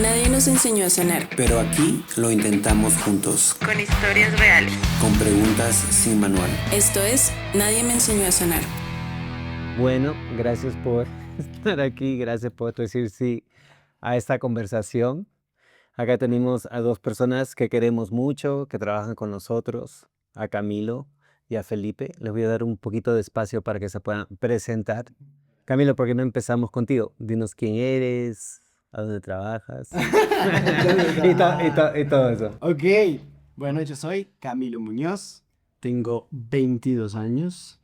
Nadie nos enseñó a sanar. Pero aquí lo intentamos juntos, Con historias reales. con preguntas sin manual. Esto es Nadie me enseñó a sanar. Bueno, gracias por estar aquí, gracias por decir sí a esta conversación. Acá tenemos a dos personas que queremos mucho, que trabajan con nosotros, a Camilo y a Felipe. Les voy a dar un poquito de espacio para que se puedan presentar. Camilo, ¿por qué no empezamos contigo? Dinos quién eres, a dónde trabajas y todo eso. Ok, bueno, yo soy Camilo Muñoz, tengo 22 años.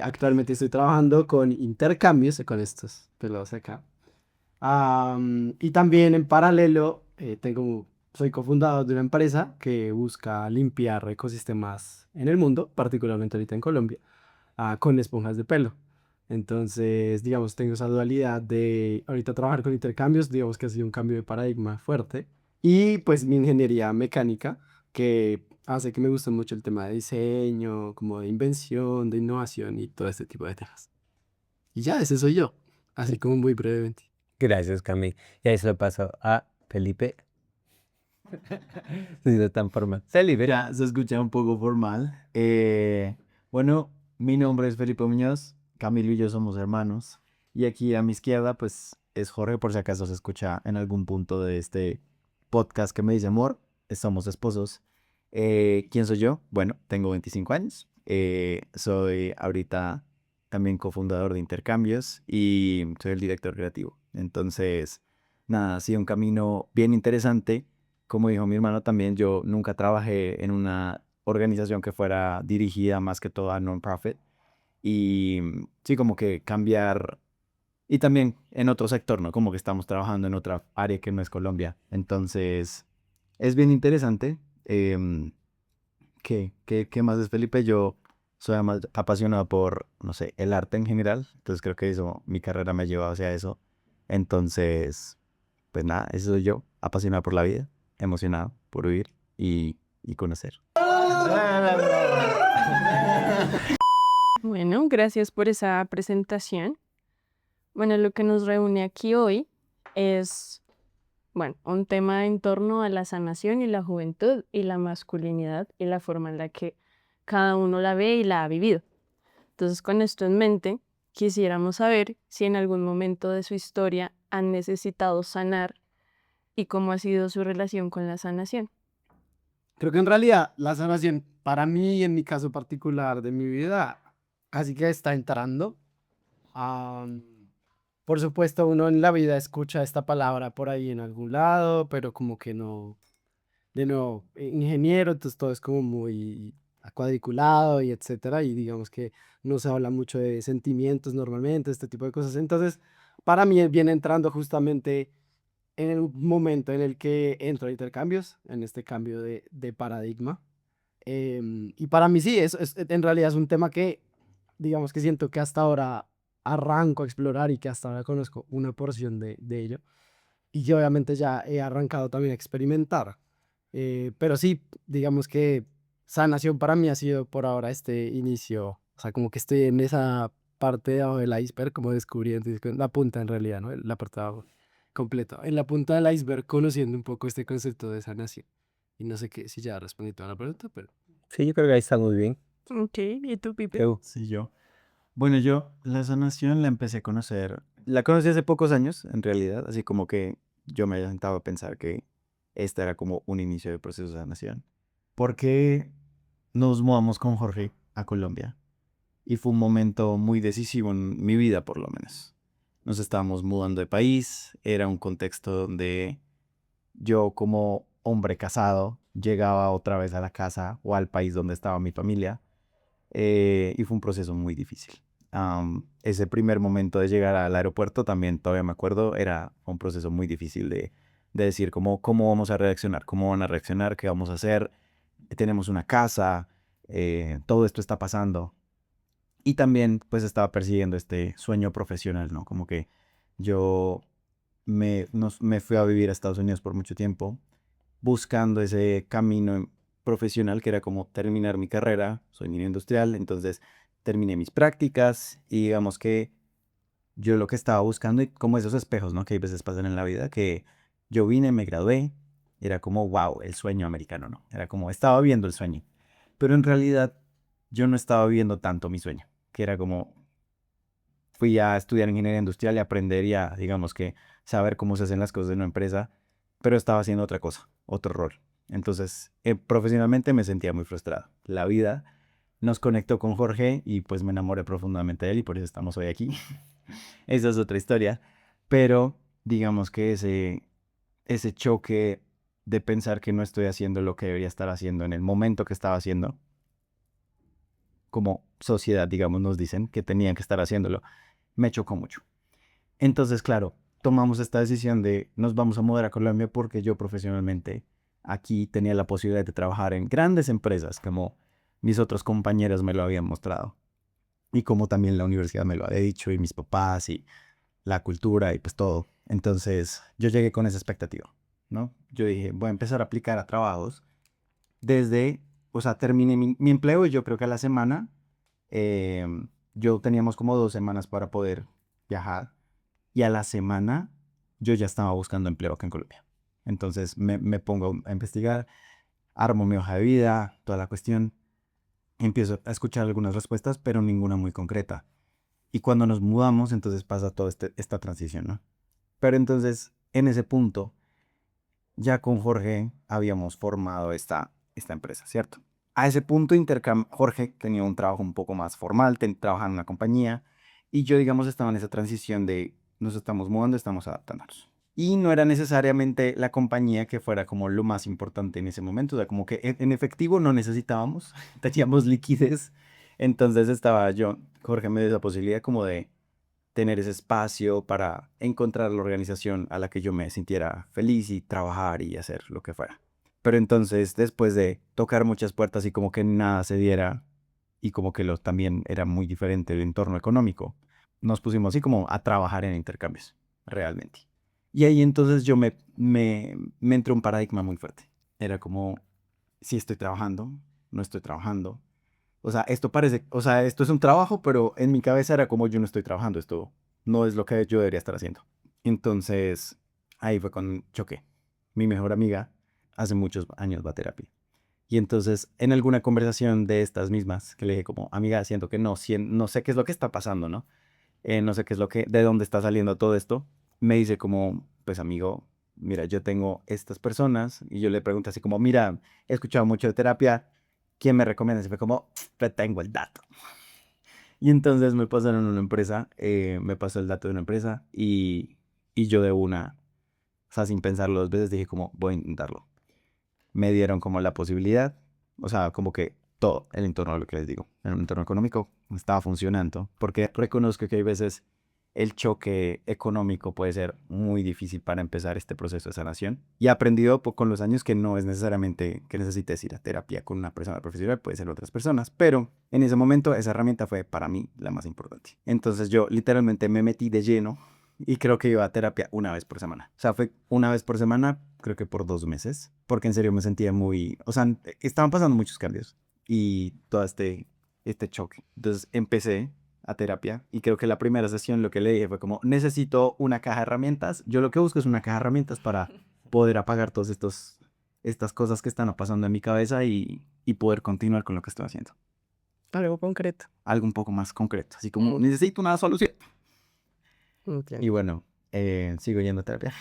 Actualmente estoy trabajando con intercambios, con estos pelados acá. Y también en paralelo soy cofundador de una empresa que busca limpiar ecosistemas en el mundo, particularmente ahorita en Colombia, con esponjas de pelo. Entonces, digamos, tengo esa dualidad de ahorita trabajar con intercambios, digamos que ha sido un cambio de paradigma fuerte. Y pues mi ingeniería mecánica, que hace que me guste mucho el tema de diseño, como de invención, de innovación y todo este tipo de temas. Y ya, ese soy yo, así como muy brevemente. Gracias, Camilo. Y ahí se lo paso a Felipe. Sí, no tan formal. Felipe. Ya se escucha un poco formal. Bueno, mi nombre es Felipe Muñoz, Camilo y yo somos hermanos. Y aquí a mi izquierda, pues, es Jorge, por si acaso se escucha en algún punto de este podcast que me dice amor, somos esposos. ¿Quién soy yo? Bueno, tengo 25 años. Soy ahorita también cofundador de Intercambios y soy el director creativo. Entonces, nada, ha sido un camino bien interesante. Como dijo mi hermano también, yo nunca trabajé en una organización que fuera dirigida más que todo a non-profit. Y sí, como que cambiar. Y también en otro sector, ¿no? Como que estamos trabajando en otra área que no es Colombia. Entonces, es bien interesante. ¿Qué más es, Felipe? Yo soy además apasionado por, no sé, el arte en general. Entonces creo que eso, mi carrera me ha llevado hacia eso. Entonces, pues nada, eso soy yo, apasionado por la vida, emocionado por vivir y conocer. Bueno, gracias por esa presentación. Bueno, lo que nos reúne aquí hoy es, bueno, un tema en torno a la sanación y la juventud y la masculinidad y la forma en la que cada uno la ve y la ha vivido. Entonces, con esto en mente, quisiéramos saber si en algún momento de su historia han necesitado sanar y cómo ha sido su relación con la sanación. Creo que en realidad la sanación, para mí, en mi caso particular de mi vida, así que está entrando. Am, por supuesto, uno en la vida escucha esta palabra por ahí en algún lado, pero como que no, de nuevo, ingeniero, entonces todo es como muy cuadriculado y etcétera, y digamos que no se habla mucho de sentimientos normalmente, este tipo de cosas. Entonces, para mí viene entrando justamente en el momento en el que entro a intercambios, en este cambio de paradigma. Y para mí sí, en realidad es un tema que, digamos que siento que hasta ahora arranco a explorar y que hasta ahora conozco una porción de ello. Y yo obviamente ya he arrancado también a experimentar. Pero sí, digamos que sanación para mí ha sido por ahora este inicio, o sea, como que estoy en esa parte de abajo del iceberg, como descubriendo, la punta en realidad, ¿no? La parte de abajo, completo. En la punta del iceberg, conociendo un poco este concepto de sanación. Y no sé qué, si ya respondí toda la pregunta, pero... Sí, yo creo que ahí está muy bien. Ok, ¿y tú, Pipe? Ew. Sí, yo. Bueno, yo la sanación la empecé a conocer, la conocí hace pocos años, en realidad, así como que yo me había sentado a pensar que este era como un inicio de proceso de sanación. Porque nos mudamos con Jorge a Colombia y fue un momento muy decisivo en mi vida, por lo menos. Nos estábamos mudando de país, era un contexto donde yo como hombre casado llegaba otra vez a la casa o al país donde estaba mi familia y fue un proceso muy difícil. Ese primer momento de llegar al aeropuerto también todavía me acuerdo, era un proceso muy difícil de decir cómo vamos a reaccionar, cómo van a reaccionar, qué vamos a hacer, tenemos una casa, todo esto está pasando. Y también pues estaba persiguiendo este sueño profesional, ¿no? Como que yo me fui a vivir a Estados Unidos por mucho tiempo buscando ese camino profesional que era como terminar mi carrera, soy ingeniero industrial, entonces terminé mis prácticas y digamos que yo lo que estaba buscando y como esos espejos, ¿no? Que hay veces pasan en la vida, que Yo vine, me gradué, era como, wow, el sueño americano, ¿no? Era como, estaba viendo el sueño. Pero en realidad yo no estaba viendo tanto mi sueño, que era como, fui a estudiar ingeniería industrial y aprender y a, digamos que, saber cómo se hacen las cosas en una empresa, pero estaba haciendo otra cosa, otro rol. Entonces, profesionalmente me sentía muy frustrado. La vida nos conectó con Jorge y pues me enamoré profundamente de él y por eso estamos hoy aquí. Esa es otra historia. Pero digamos que ese choque de pensar que no estoy haciendo lo que debería estar haciendo en el momento que estaba haciendo, como sociedad, digamos, nos dicen que tenían que estar haciéndolo, me chocó mucho. Entonces, claro, tomamos esta decisión de nos vamos a mudar a Colombia porque yo profesionalmente aquí tenía la posibilidad de trabajar en grandes empresas como mis otros compañeros me lo habían mostrado y como también la universidad me lo había dicho y mis papás y la cultura y pues todo. Entonces yo llegué con esa expectativa, ¿no? Yo dije, voy a empezar a aplicar a trabajos desde, o sea, terminé mi empleo y yo creo que a la semana, yo teníamos como 2 semanas para poder viajar y a la semana yo ya estaba buscando empleo acá en Colombia. Entonces me pongo a investigar, armo mi hoja de vida, toda la cuestión, empiezo a escuchar algunas respuestas, pero ninguna muy concreta. Y cuando nos mudamos, entonces pasa toda esta transición, ¿no? Pero entonces, en ese punto, ya con Jorge habíamos formado esta empresa, ¿cierto? A ese punto, Jorge tenía un trabajo un poco más formal, trabajaba en una compañía, y yo, digamos, estaba en esa transición de nos estamos mudando, estamos adaptándonos. Y no era necesariamente la compañía que fuera como lo más importante en ese momento, o sea, como que en efectivo no necesitábamos, teníamos liquidez, entonces estaba yo, Jorge me dio esa posibilidad como de tener ese espacio para encontrar la organización a la que yo me sintiera feliz y trabajar y hacer lo que fuera. Pero entonces, después de tocar muchas puertas y como que nada se diera, y como que también era muy diferente el entorno económico, nos pusimos así como a trabajar en intercambios, realmente. Y ahí entonces yo me entró un paradigma muy fuerte. Era como, si estoy trabajando, no estoy trabajando, o sea, esto parece, o sea, esto es un trabajo, pero en mi cabeza era como yo no estoy trabajando, esto no es lo que yo debería estar haciendo. Entonces, ahí fue cuando choqué. Mi mejor amiga hace muchos años va a terapia. Y entonces, en alguna conversación de estas mismas, que le dije como, amiga, siento que no, no sé qué es lo que está pasando, ¿no? No sé qué es lo que, de dónde está saliendo todo esto. Me dice como, pues amigo, mira, yo tengo estas personas, y yo le pregunto así como, mira, he escuchado mucho de terapia, ¿quién me recomienda? Y fue como, te tengo el dato. Y entonces me pasaron una empresa, me pasó el dato de una empresa y yo de una, o sea, sin pensarlo 2 veces, dije como, voy a intentarlo. Me dieron como la posibilidad, o sea, como que todo el entorno, lo que les digo, en un entorno económico estaba funcionando, porque reconozco que hay veces el choque económico puede ser muy difícil para empezar este proceso de sanación. Y he aprendido con los años que no es necesariamente que necesites ir a terapia con una persona profesional, puede ser otras personas, pero en ese momento esa herramienta fue para mí la más importante. Entonces yo literalmente me metí de lleno y creo que iba a terapia una vez por semana. O sea, fue una vez por semana, creo que por 2 meses, porque en serio me sentía muy, o sea, estaban pasando muchos cambios y todo este choque. Entonces empecé a terapia y creo que la primera sesión lo que le dije fue como, necesito una caja de herramientas. Yo lo que busco es una caja de herramientas para poder apagar todas estas cosas que están pasando en mi cabeza y poder continuar con lo que estoy haciendo. Algo concreto. Algo un poco más concreto, así como necesito una solución. Entiendo. Y bueno, sigo yendo a terapia.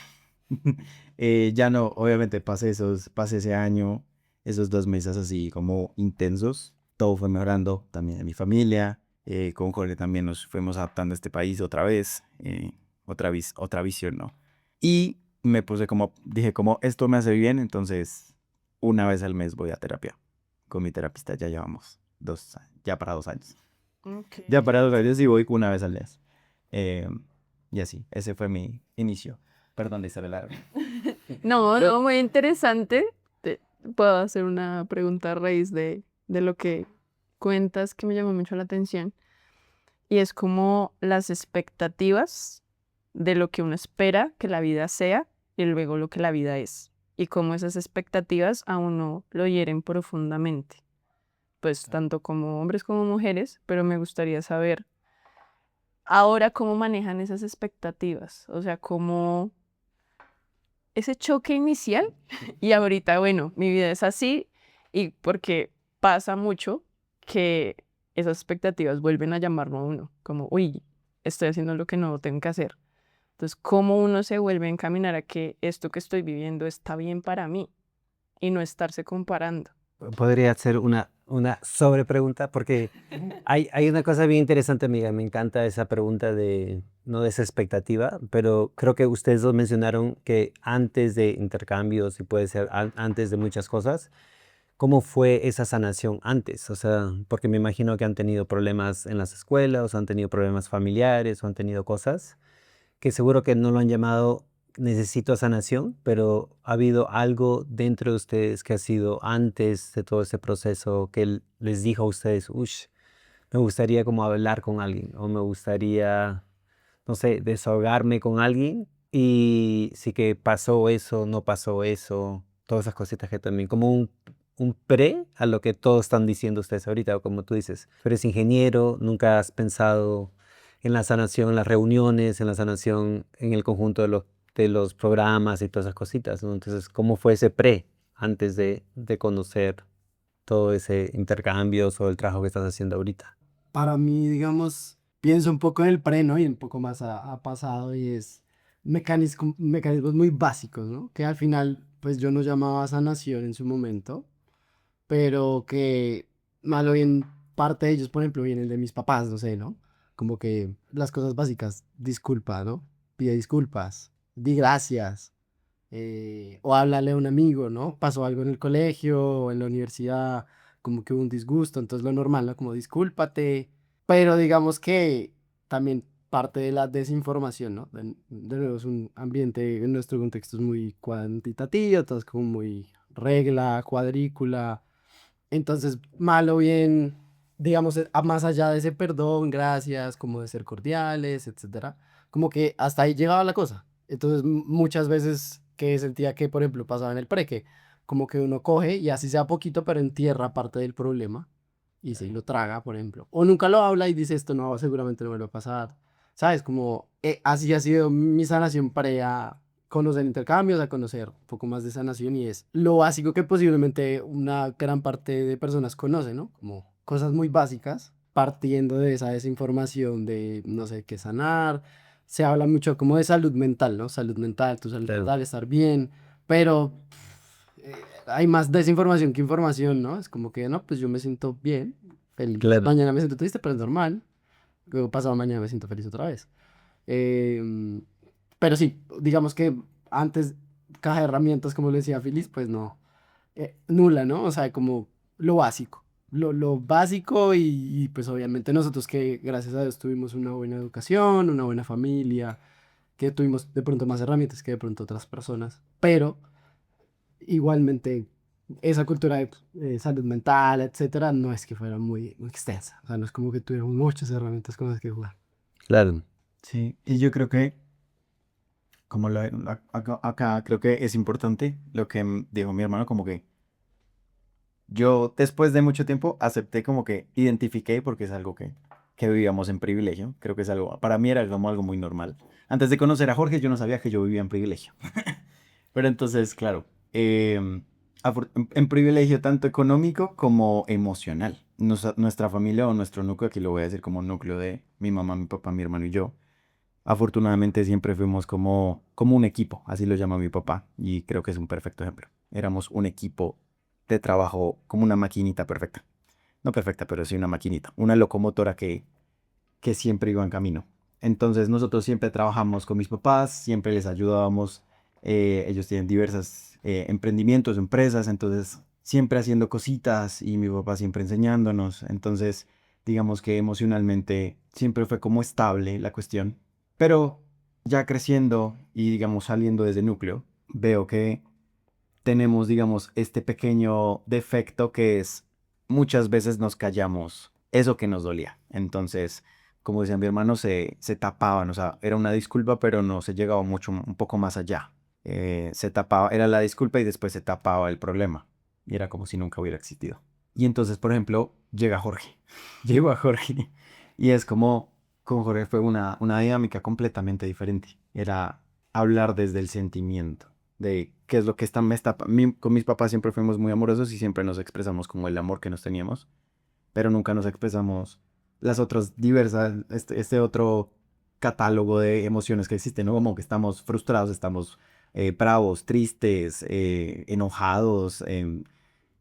Ya no, obviamente pasé ese año, esos 2 meses así como intensos. Todo fue mejorando, también en mi familia. Con Jorge también nos fuimos adaptando a este país otra vez. Otra visión, ¿no? Y me puse como, dije como, esto me hace bien, entonces una vez al mes voy a terapia. Con mi terapista ya llevamos ya para 2 años. Ya para 2 años y voy una vez al mes. Eh, y así, ese fue mi inicio. Perdón de estar largo. No, no, muy interesante. Puedo hacer una pregunta a raíz de lo que cuentas que me llamó mucho la atención. Y es como las expectativas de lo que uno espera que la vida sea y luego lo que la vida es. Y cómo esas expectativas a uno lo hieren profundamente. Pues tanto como hombres como mujeres, pero me gustaría saber ahora cómo manejan esas expectativas. O sea, cómo ese choque inicial y ahorita, bueno, mi vida es así y porque pasa mucho que esas expectativas vuelven a llamarlo a uno, como, uy, estoy haciendo lo que no tengo que hacer. Entonces, ¿cómo uno se vuelve a encaminar a que esto que estoy viviendo está bien para mí y no estarse comparando? Podría hacer una sobrepregunta porque hay una cosa bien interesante, amiga. Me encanta esa pregunta de, no de esa expectativa, pero creo que ustedes dos mencionaron que antes de intercambios y puede ser antes de muchas cosas, ¿cómo fue esa sanación antes? O sea, porque me imagino que han tenido problemas en las escuelas, o han tenido problemas familiares, o han tenido cosas que seguro que no lo han llamado necesito sanación, pero ha habido algo dentro de ustedes que ha sido antes de todo ese proceso que les dijo a ustedes, uff, me gustaría como hablar con alguien o me gustaría, no sé, desahogarme con alguien y sí que pasó eso, no pasó eso, todas esas cositas que también, como un pre a lo que todos están diciendo ustedes ahorita, o como tú dices, tú eres ingeniero, nunca has pensado en la sanación, en las reuniones, en la sanación, en el conjunto de los programas y todas esas cositas, ¿no? Entonces, ¿cómo fue ese pre antes de conocer todo ese intercambio o el trabajo que estás haciendo ahorita? Para mí, digamos, pienso un poco en el pre, ¿no? Y un poco más a pasado y es mecanismos muy básicos, ¿no? Que al final, pues yo no llamaba sanación en su momento, pero que malo bien parte de ellos, por ejemplo, vienen de mis papás, no sé, ¿no? Como que las cosas básicas, disculpa, ¿no? Pide disculpas, di gracias, o háblale a un amigo, ¿no? Pasó algo en el colegio o en la universidad, como que hubo un disgusto, entonces lo normal, ¿no? Como discúlpate, pero digamos que también parte de la desinformación, ¿no? De nuevo es un ambiente, en nuestro contexto es muy cuantitativo, todo es como muy regla, cuadrícula, entonces mal o bien, digamos, más allá de ese perdón, gracias, como de ser cordiales, etcétera, como que hasta ahí llegaba la cosa. Entonces, muchas veces que sentía que, por ejemplo, pasaba en el pre, que como que uno coge y así sea poquito, pero entierra parte del problema y se lo traga, por ejemplo. O nunca lo habla y dice esto no, seguramente no me lo va a pasar. ¿Sabes? Como así ha sido mi sanación para a conocer intercambios, a conocer un poco más de sanación y es lo básico que posiblemente una gran parte de personas conoce, ¿no? Como cosas muy básicas, partiendo de esa desinformación de no sé qué sanar. Se habla mucho como de salud mental, ¿no? Salud mental, tu salud Claro. mental, estar bien, pero hay más desinformación que información, ¿no? Es como que, no, pues yo me siento bien, feliz. Claro. Mañana me siento triste, pero es normal. Luego pasado mañana me siento feliz otra vez. Em, pero sí, digamos que antes caja de herramientas, como le decía Phyllis, pues no, nula, ¿no? O sea, como lo básico, lo básico y pues obviamente nosotros que gracias a Dios tuvimos una buena educación, una buena familia, que tuvimos de pronto más herramientas que de pronto otras personas, pero igualmente esa cultura de salud mental, etcétera, no es que fuera muy extensa, o sea, no es como que tuviéramos muchas herramientas con las que jugar. Claro. Sí, y yo creo que, como acá creo que es importante lo que dijo mi hermano, como que yo después de mucho tiempo acepté como que identifiqué, porque es algo que vivíamos en privilegio, creo que es algo, para mí era como algo muy normal. Antes de conocer a Jorge yo no sabía que yo vivía en privilegio. Pero entonces, claro, en privilegio tanto económico como emocional. Nuestra familia o nuestro núcleo, aquí lo voy a decir como núcleo de mi mamá, mi papá, mi hermano y yo, afortunadamente siempre fuimos como un equipo, así lo llama mi papá, y creo que es un perfecto ejemplo. Éramos un equipo de trabajo como una maquinita perfecta. No perfecta, pero sí una maquinita, una locomotora que siempre iba en camino. Entonces nosotros siempre trabajamos con mis papás, siempre les ayudábamos. Ellos tienen diversos emprendimientos, empresas, entonces siempre haciendo cositas y mi papá siempre enseñándonos. Entonces, digamos que emocionalmente siempre fue como estable la cuestión. Pero ya creciendo y digamos saliendo desde el núcleo, veo que tenemos, digamos, este pequeño defecto que es muchas veces nos callamos eso que nos dolía. Entonces, como decía mi hermano, se tapaban, o sea, era una disculpa, pero no se llegaba mucho, un poco más allá. Se tapaba, era la disculpa y después se tapaba el problema. Y era como si nunca hubiera existido. Y entonces, por ejemplo, llega Jorge. Llegó a Jorge. Y es como, con Jorge fue una dinámica completamente diferente. Era hablar desde el sentimiento. de qué es lo que con mis papás siempre fuimos muy amorosos y siempre nos expresamos como el amor que nos teníamos, pero nunca nos expresamos las otras diversas, este otro catálogo de emociones que existen, ¿no? Como que estamos frustrados, estamos bravos, tristes, enojados,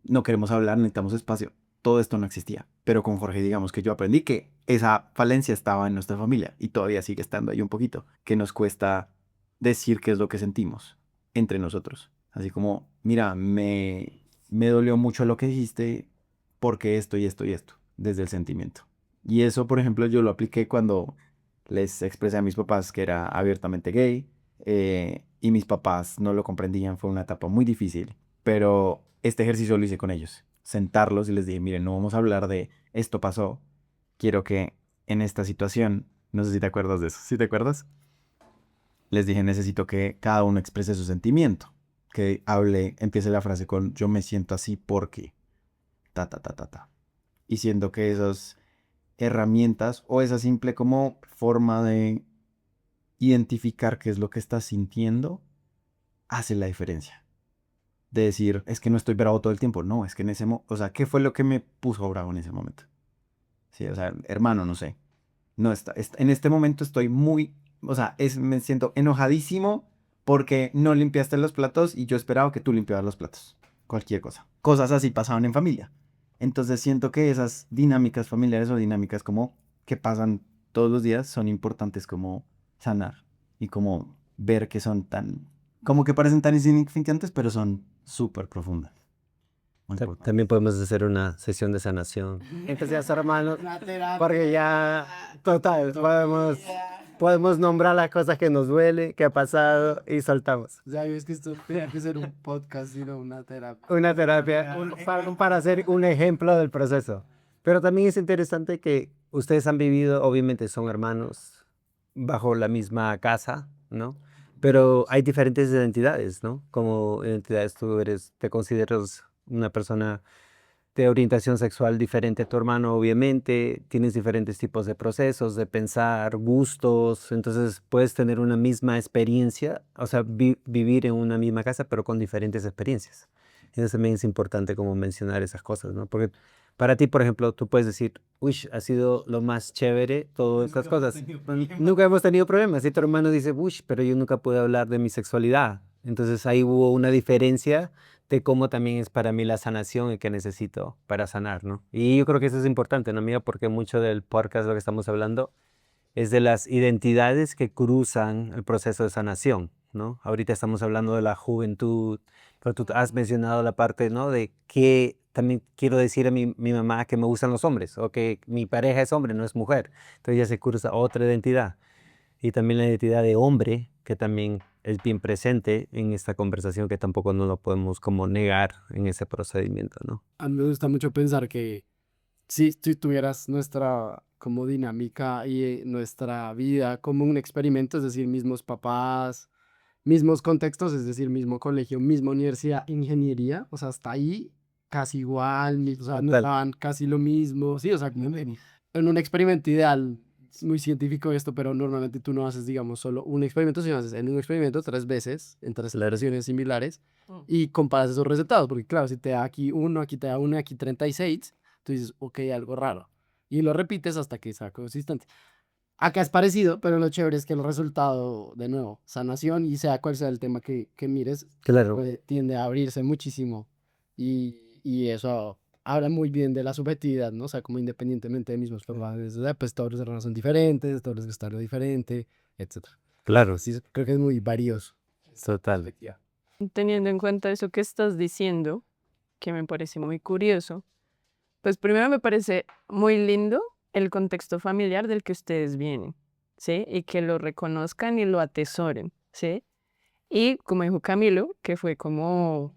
no queremos hablar, necesitamos espacio. Todo esto no existía. Pero con Jorge, digamos que yo aprendí que esa falencia estaba en nuestra familia y todavía sigue estando ahí un poquito, que nos cuesta decir qué es lo que sentimos entre nosotros. Así como, mira, me dolió mucho lo que dijiste porque esto y esto y esto, desde el sentimiento. Y eso, por ejemplo, yo lo apliqué cuando les expresé a mis papás que era abiertamente gay, y mis papás no lo comprendían. Fue una etapa muy difícil, pero este ejercicio lo hice con ellos. Sentarlos y les dije, miren, no vamos a hablar de esto pasó. Quiero que en esta situación, no sé si te acuerdas de eso, ¿sí te acuerdas? Les dije, necesito que cada uno exprese su sentimiento. Que empiece la frase con yo me siento así porque ta, ta, ta, ta, ta. Y siento que esas herramientas o esa simple como forma de identificar qué es lo que estás sintiendo hace la diferencia. De decir, es que no estoy bravo todo el tiempo. No, es que en ese momento, o sea, ¿qué fue lo que me puso bravo en ese momento? Sí, o sea, hermano, no sé. No en este momento estoy muy, o sea, me siento enojadísimo porque no limpiaste los platos y yo esperaba que tú limpiaras los platos. Cualquier cosa. Cosas así pasaban en familia. Entonces siento que esas dinámicas familiares o dinámicas como que pasan todos los días son importantes como sanar y como ver que son como que parecen tan insignificantes, pero son súper profundas. Muy importantes. También podemos hacer una sesión de sanación. Entonces, hermanos, Una terapia. porque ya, total, podemos nombrar las cosas que nos duele, que ha pasado y soltamos. O sea, es que esto tenía que ser un podcast, sino una terapia. Una terapia para hacer un ejemplo del proceso. Pero también es interesante que ustedes han vivido, obviamente son hermanos bajo la misma casa, ¿no? Pero hay diferentes identidades, ¿no? Como identidades te consideras una persona de orientación sexual diferente a tu hermano, obviamente, tienes diferentes tipos de procesos, de pensar, gustos, entonces puedes tener una misma experiencia, o sea, vivir en una misma casa, pero con diferentes experiencias. Entonces también es importante como mencionar esas cosas, ¿no? Porque para ti, por ejemplo, tú puedes decir, uy, ha sido lo más chévere, todas estas cosas. Nunca hemos tenido problemas. Y tu hermano dice, uy, pero yo nunca pude hablar de mi sexualidad. Entonces ahí hubo una diferencia de cómo también es para mí la sanación y qué necesito para sanar, ¿no? Y yo creo que eso es importante, ¿no, amiga? Porque mucho del podcast, lo que estamos hablando, es de las identidades que cruzan el proceso de sanación, ¿no? Ahorita estamos hablando de la juventud, pero tú has mencionado la parte, ¿no? De que también quiero decir a mi mamá que me gustan los hombres, o que mi pareja es hombre, no es mujer. Entonces ya se cruza otra identidad. Y también la identidad de hombre, que también es bien presente en esta conversación, que tampoco no lo podemos como negar en ese procedimiento, ¿no? A mí me gusta mucho pensar que si tú tuvieras nuestra como dinámica y nuestra vida como un experimento, es decir, mismos papás, mismos contextos, es decir, mismo colegio, misma universidad, ingeniería, o sea, hasta ahí casi igual, o sea, no Total. estaban casi lo mismo, sí, o sea, como en un experimento ideal, es muy científico esto, pero normalmente tú no haces, digamos, solo un experimento, sino haces en un experimento 3 veces, en 3 situaciones similares, y comparas esos resultados, porque claro, si te da aquí uno, aquí te da uno, aquí 36, tú dices, ok, algo raro, y lo repites hasta que sea consistente. Acá es parecido, pero lo chévere es que el resultado, de nuevo, sanación, y sea cual sea el tema que mires, Claro. tiende a abrirse muchísimo, y eso habla muy bien de la subjetividad, ¿no? O sea, como independientemente de mismos papás, o sea, pues todos los hermanos son diferentes, todos les gusta lo diferente, etc. Claro, Sí, creo que es muy valioso. total. Teniendo en cuenta eso que estás diciendo, que me parece muy curioso, pues primero me parece muy lindo el contexto familiar del que ustedes vienen, ¿sí? Y que lo reconozcan y lo atesoren, ¿sí? Y como dijo Camilo, que fue como,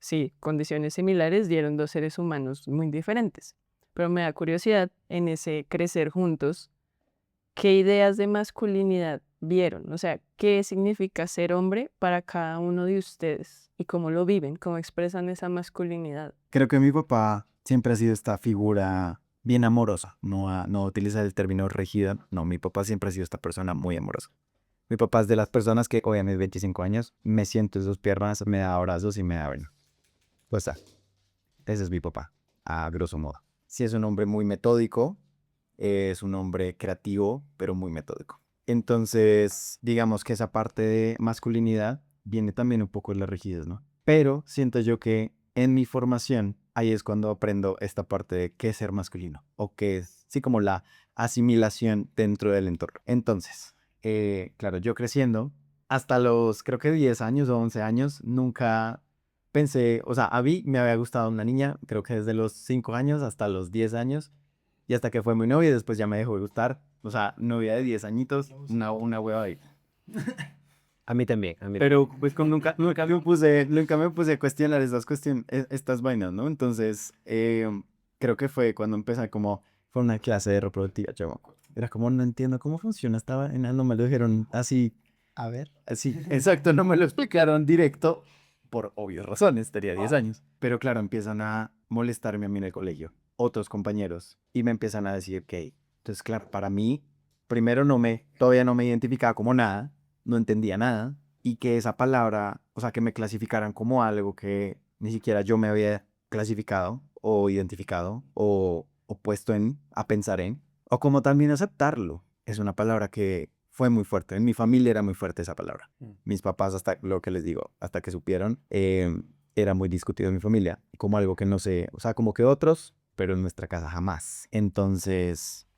sí, condiciones similares dieron dos seres humanos muy diferentes. Pero me da curiosidad en ese crecer juntos, ¿qué ideas de masculinidad vieron? O sea, ¿qué significa ser hombre para cada uno de ustedes? ¿Y cómo lo viven? ¿Cómo expresan esa masculinidad? Creo que mi papá siempre ha sido esta figura bien amorosa. No utiliza el término rígida. No, mi papá siempre ha sido esta persona muy amorosa. Mi papá es de las personas que hoy a mis 25 años me siento en sus piernas, me da abrazos y me da bueno. Pues ese es mi papá, a grosso modo. Sí es un hombre muy metódico, es un hombre creativo, pero muy metódico. Entonces, digamos que esa parte de masculinidad viene también un poco de la rigidez, ¿no? Pero siento yo que en mi formación, ahí es cuando aprendo esta parte de qué es ser masculino, o qué es, sí, como la asimilación dentro del entorno. Entonces, claro, yo creciendo, hasta los, creo que 10 años o 11 años, nunca pensé, o sea, a mí me había gustado una niña, creo que desde los 5 años hasta los 10 años, y hasta que fue mi novia y después ya me dejó de gustar. O sea, novia de 10 añitos, una hueva ahí. A mí también, a mí Pero pues nunca me puse a cuestionar estas vainas, ¿no? Entonces, creo que fue cuando empecé como, fue una clase de reproductiva, yo me acuerdo. Era como, no entiendo cómo funciona, estaba en no me lo dijeron así, A ver. así, exacto, no me lo explicaron directo, por obvias razones, tenía 10 años. Pero claro, empiezan a molestarme a mí en el colegio, otros compañeros, y me empiezan a decir que, entonces, claro, para mí, primero todavía no me identificaba como nada, no entendía nada, y que esa palabra, o sea, que me clasificaran como algo que ni siquiera yo me había clasificado, o identificado, o puesto a pensar en, o como también aceptarlo, es una palabra que fue muy fuerte. En mi familia era muy fuerte esa palabra. Mis papás, hasta lo que les digo, hasta que supieron, era muy discutido en mi familia, como algo que no sé, o sea, como que otros, pero en nuestra casa jamás. Entonces,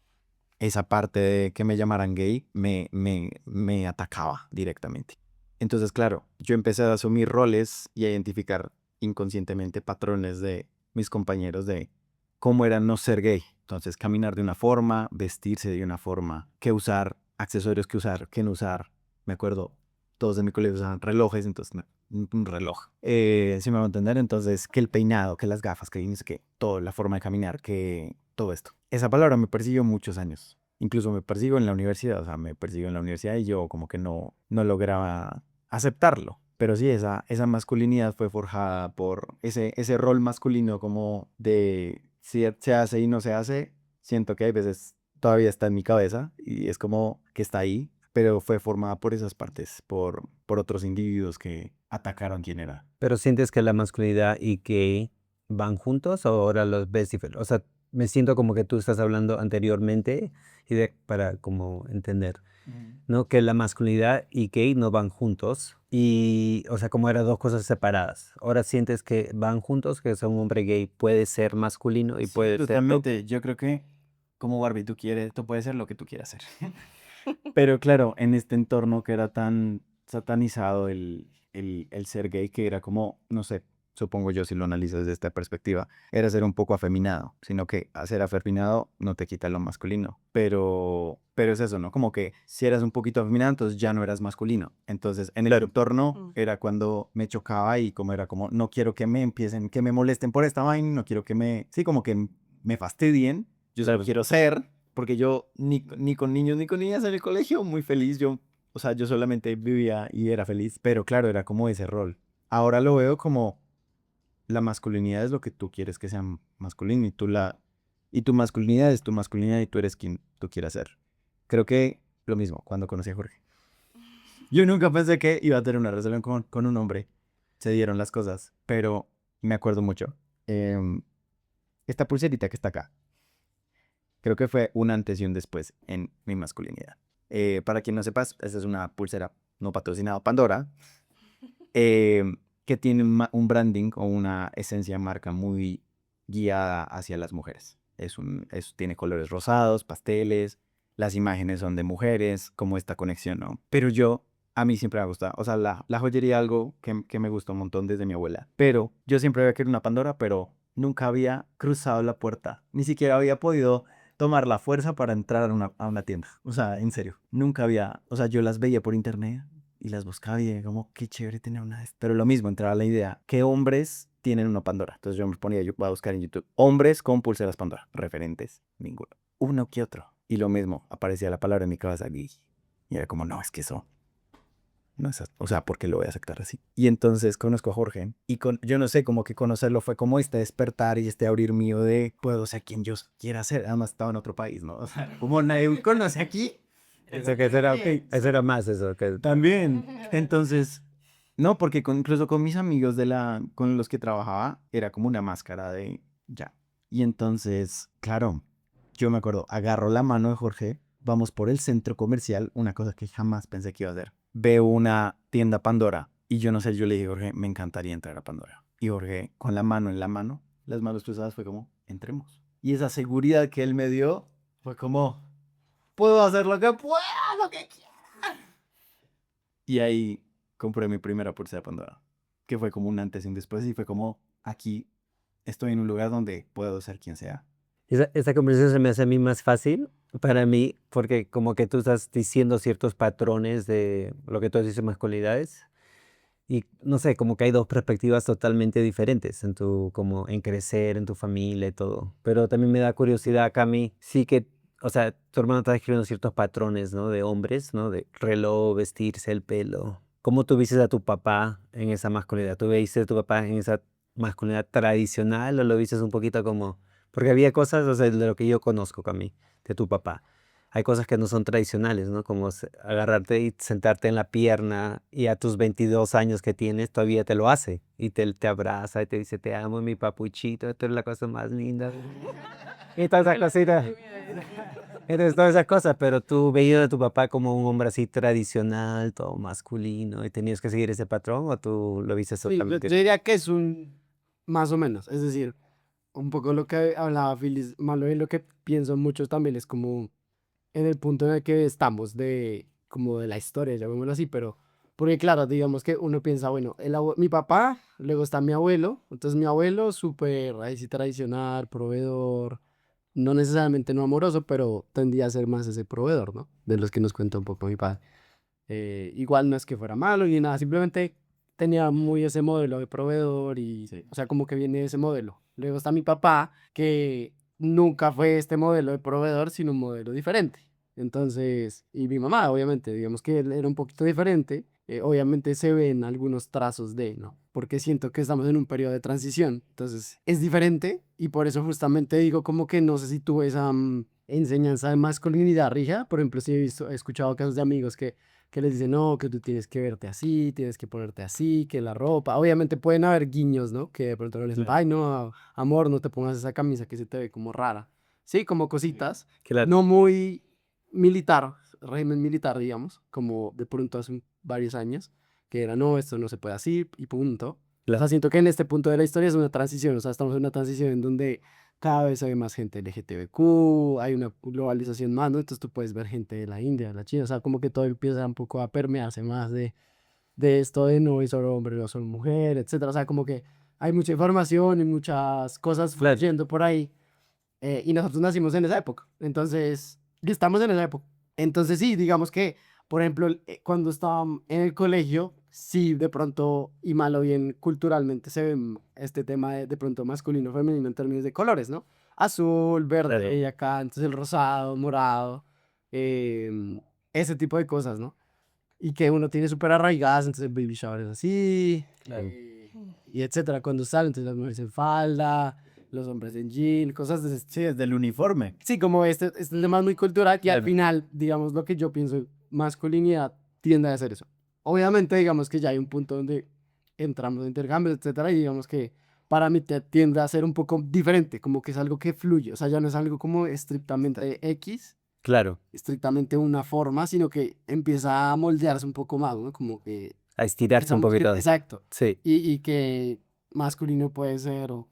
esa parte de que me llamaran gay me atacaba directamente. Entonces, claro, yo empecé a asumir roles y a identificar inconscientemente patrones de mis compañeros de cómo era no ser gay. Entonces, caminar de una forma, vestirse de una forma, qué usar, accesorios que usar, qué no usar. Me acuerdo, todos en mi colegio usaban relojes, entonces un reloj. ¿Sí me va a entender? Entonces, que el peinado, que las gafas, que no sé qué, todo, la forma de caminar, que todo esto. Esa palabra me persiguió muchos años. Incluso me persigo en la universidad, o sea, me persigo en la universidad y yo como que no lograba aceptarlo. Pero sí, esa masculinidad fue forjada por ese rol masculino como de si se hace y no se hace. Siento que hay veces todavía está en mi cabeza y es como que está ahí, pero fue formada por esas partes, por otros individuos que atacaron quién era. Pero sientes que la masculinidad y gay van juntos o ahora los ves diferentes. O sea, me siento como que tú estás hablando anteriormente para como entender, ¿no? Que la masculinidad y gay no van juntos y, o sea, como eran dos cosas separadas. Ahora sientes que van juntos, que un hombre gay puede ser masculino y Sí, puede ser... totalmente. Yo creo que como Barbie tú puedes ser lo que tú quieras hacer. Pero claro, en este entorno que era tan satanizado el ser gay, que era como, no sé, supongo yo si lo analizas desde esta perspectiva, era ser un poco afeminado, sino que a ser afeminado no te quita lo masculino. Pero es eso, ¿no? Como que si eras un poquito afeminado, entonces ya no eras masculino. Entonces en el entorno era cuando me chocaba y como era como, no quiero que me empiecen, que me molesten por esta vaina, no quiero que sí, como que me fastidien. Yo solo quiero ser, porque yo ni con niños ni con niñas en el colegio, muy feliz. O sea, yo solamente vivía y era feliz, pero claro, era como ese rol. Ahora lo veo como la masculinidad es lo que tú quieres que sea masculino y tu masculinidad es tu masculinidad y tú eres quien tú quieras ser. Creo que lo mismo cuando conocí a Jorge. Yo nunca pensé que iba a tener una relación con un hombre. Se dieron las cosas, pero me acuerdo mucho. Esta pulserita que está acá. Creo que fue un antes y un después en mi masculinidad. Para quien no sepas, esta es una pulsera no patrocinada Pandora, que tiene un branding o una esencia de marca muy guiada hacia las mujeres. Tiene colores rosados, pasteles, las imágenes son de mujeres, como esta conexión, ¿no? Pero a mí siempre me ha gustado, o sea, la joyería algo que me gustó un montón desde mi abuela. Pero yo siempre había querido una Pandora, pero nunca había cruzado la puerta, ni siquiera había podido tomar la fuerza para entrar a una tienda. O sea, en serio, nunca había, o sea, yo las veía por internet y las buscaba y era como, qué chévere tener una de estas. Pero lo mismo, entraba la idea, ¿qué hombres tienen una Pandora? Entonces yo me ponía, yo voy a buscar en YouTube, hombres con pulseras Pandora, referentes, ninguno, uno que otro. Y lo mismo, aparecía la palabra en mi cabeza, gay. Y era como, no, es que eso no es, o sea, ¿por qué lo voy a aceptar así? Y entonces conozco a Jorge y yo no sé, como que conocerlo fue como este despertar y este abrir mío de puedo ser quien yo quiera ser. Además estaba en otro país, ¿no? O sea, como nadie me conoce aquí, Eso era más eso. También. Entonces, no, porque incluso con mis amigos con los que trabajaba, era como una máscara de ya. Y entonces, claro, yo me acuerdo, agarro la mano de Jorge, vamos por el centro comercial, una cosa que jamás pensé que iba a hacer. Veo una tienda Pandora y yo no sé, yo le dije, Jorge, me encantaría entrar a Pandora. Y Jorge, con la mano en la mano, las manos cruzadas, fue como, entremos. Y esa seguridad que él me dio fue como, puedo hacer lo que pueda, lo que quiera. Y ahí compré mi primera pulsera de Pandora, que fue como un antes y un después, y fue como, aquí estoy en un lugar donde puedo ser quien sea. Esa conversación se me hace a mí más fácil para mí, porque como que tú estás diciendo ciertos patrones de lo que tú dices masculinidades. Y no sé, como que hay dos perspectivas totalmente diferentes en como en crecer, en tu familia y todo. Pero también me da curiosidad, Cami, sí que, o sea, tu hermano está describiendo ciertos patrones, ¿no? De hombres, ¿no? De reloj, vestirse, el pelo. ¿Cómo tú viste a tu papá en esa masculinidad? ¿Tú viste a tu papá en esa masculinidad tradicional o lo viste un poquito como... Porque había cosas, o sea, de lo que yo conozco, Cami, de tu papá hay cosas que no son tradicionales, ¿no? Como agarrarte y sentarte en la pierna y a tus 22 años que tienes todavía te lo hace y te abraza y te dice te amo mi papuchito, esto es la cosa más linda. Y todas esas cositas. Entonces todas esas cosas, pero tú veías a tu papá como un hombre así tradicional, todo masculino y tenías que seguir ese patrón o tú lo viste Sí, totalmente. yo diría que es un más o menos, es decir, un poco lo que hablaba Phyllis, malo y lo que pienso mucho también es como en el punto en el que estamos de como de la historia, llamémoslo así, pero porque claro, digamos que uno piensa, bueno, mi papá, luego está mi abuelo, entonces mi abuelo súper ahí sí tradicional, proveedor, no necesariamente no amoroso, pero tendía a ser más ese proveedor, ¿no? De los que nos cuenta un poco mi padre. Igual no es que fuera malo ni nada, simplemente tenía muy ese modelo de proveedor y, Sí. o sea, como que viene ese modelo. Luego está mi papá, que nunca fue este modelo de proveedor, sino un modelo diferente. Entonces, y mi mamá, obviamente, digamos que él era un poquito diferente. Obviamente se ven algunos trazos de, ¿no? Porque siento que estamos en un periodo de transición. Entonces, es diferente y por eso justamente digo como que no sé si tuve esa enseñanza de masculinidad rígida. Por ejemplo, sí he escuchado casos de amigos que les dicen, no, que tú tienes que verte así, tienes que ponerte así, que la ropa. Obviamente pueden haber guiños, ¿no? Que de pronto le dicen, Claro. ay, no, amor, no te pongas esa camisa que se te ve como rara. Sí, como cositas. Claro. No muy militar, régimen militar, digamos, como de pronto hace varios años, que era, no, esto no se puede así y punto. O sea, siento que en este punto de la historia es una transición, o sea, estamos en una transición en donde cada vez hay más gente LGTBQ, hay una globalización más, ¿no? Entonces tú puedes ver gente de la India, de la China, o sea, como que todo empieza un poco a permearse más de esto de no es solo hombre, no solo mujer, etcétera. O sea, como que hay mucha información y muchas cosas Claro. fluyendo por ahí. Y nosotros nacimos en esa época. Entonces, y estamos en esa época. Entonces, sí, digamos que, por ejemplo, cuando estaba en el colegio, sí, de pronto, y mal o bien culturalmente, se ve este tema de pronto masculino, femenino en términos de colores, ¿no? Azul, verde, Claro. y acá, entonces el rosado, morado, ese tipo de cosas, ¿no? Y que uno tiene súper arraigadas, entonces el baby shower es así, y etcétera. Cuando sale, entonces las mujeres en falda, los hombres en jean, cosas de ese Sí, desde el uniforme. Sí, como este tema es muy cultural y al Claro. final, digamos, lo que yo pienso, masculinidad tiende a hacer eso. Obviamente, digamos que ya hay un punto donde entramos en intercambios, etcétera, y digamos que para mí tiende a ser un poco diferente, como que es algo que fluye, o sea, ya no es algo como estrictamente X, Claro. estrictamente una forma, sino que empieza a moldearse un poco más, ¿no? Como que A estirarse un empezamos poquito. exacto, Sí. y que masculino puede ser o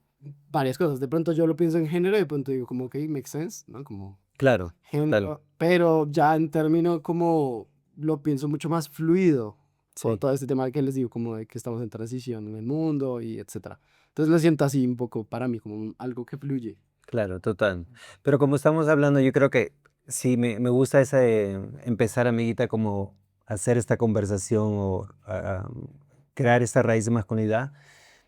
varias cosas. De pronto yo lo pienso en género y de pronto digo como, ok, makes sense, ¿no? Como Claro. género, Claro. pero ya en términos como lo pienso mucho más fluido, con Sí. todo este tema que les digo, como de que estamos en transición en el mundo y etcétera. Entonces lo siento así un poco para mí, como algo que fluye. Claro, total. Pero como estamos hablando, yo creo que sí, me gusta ese empezar, amiguita, como hacer esta conversación o crear esta raíz de masculinidad.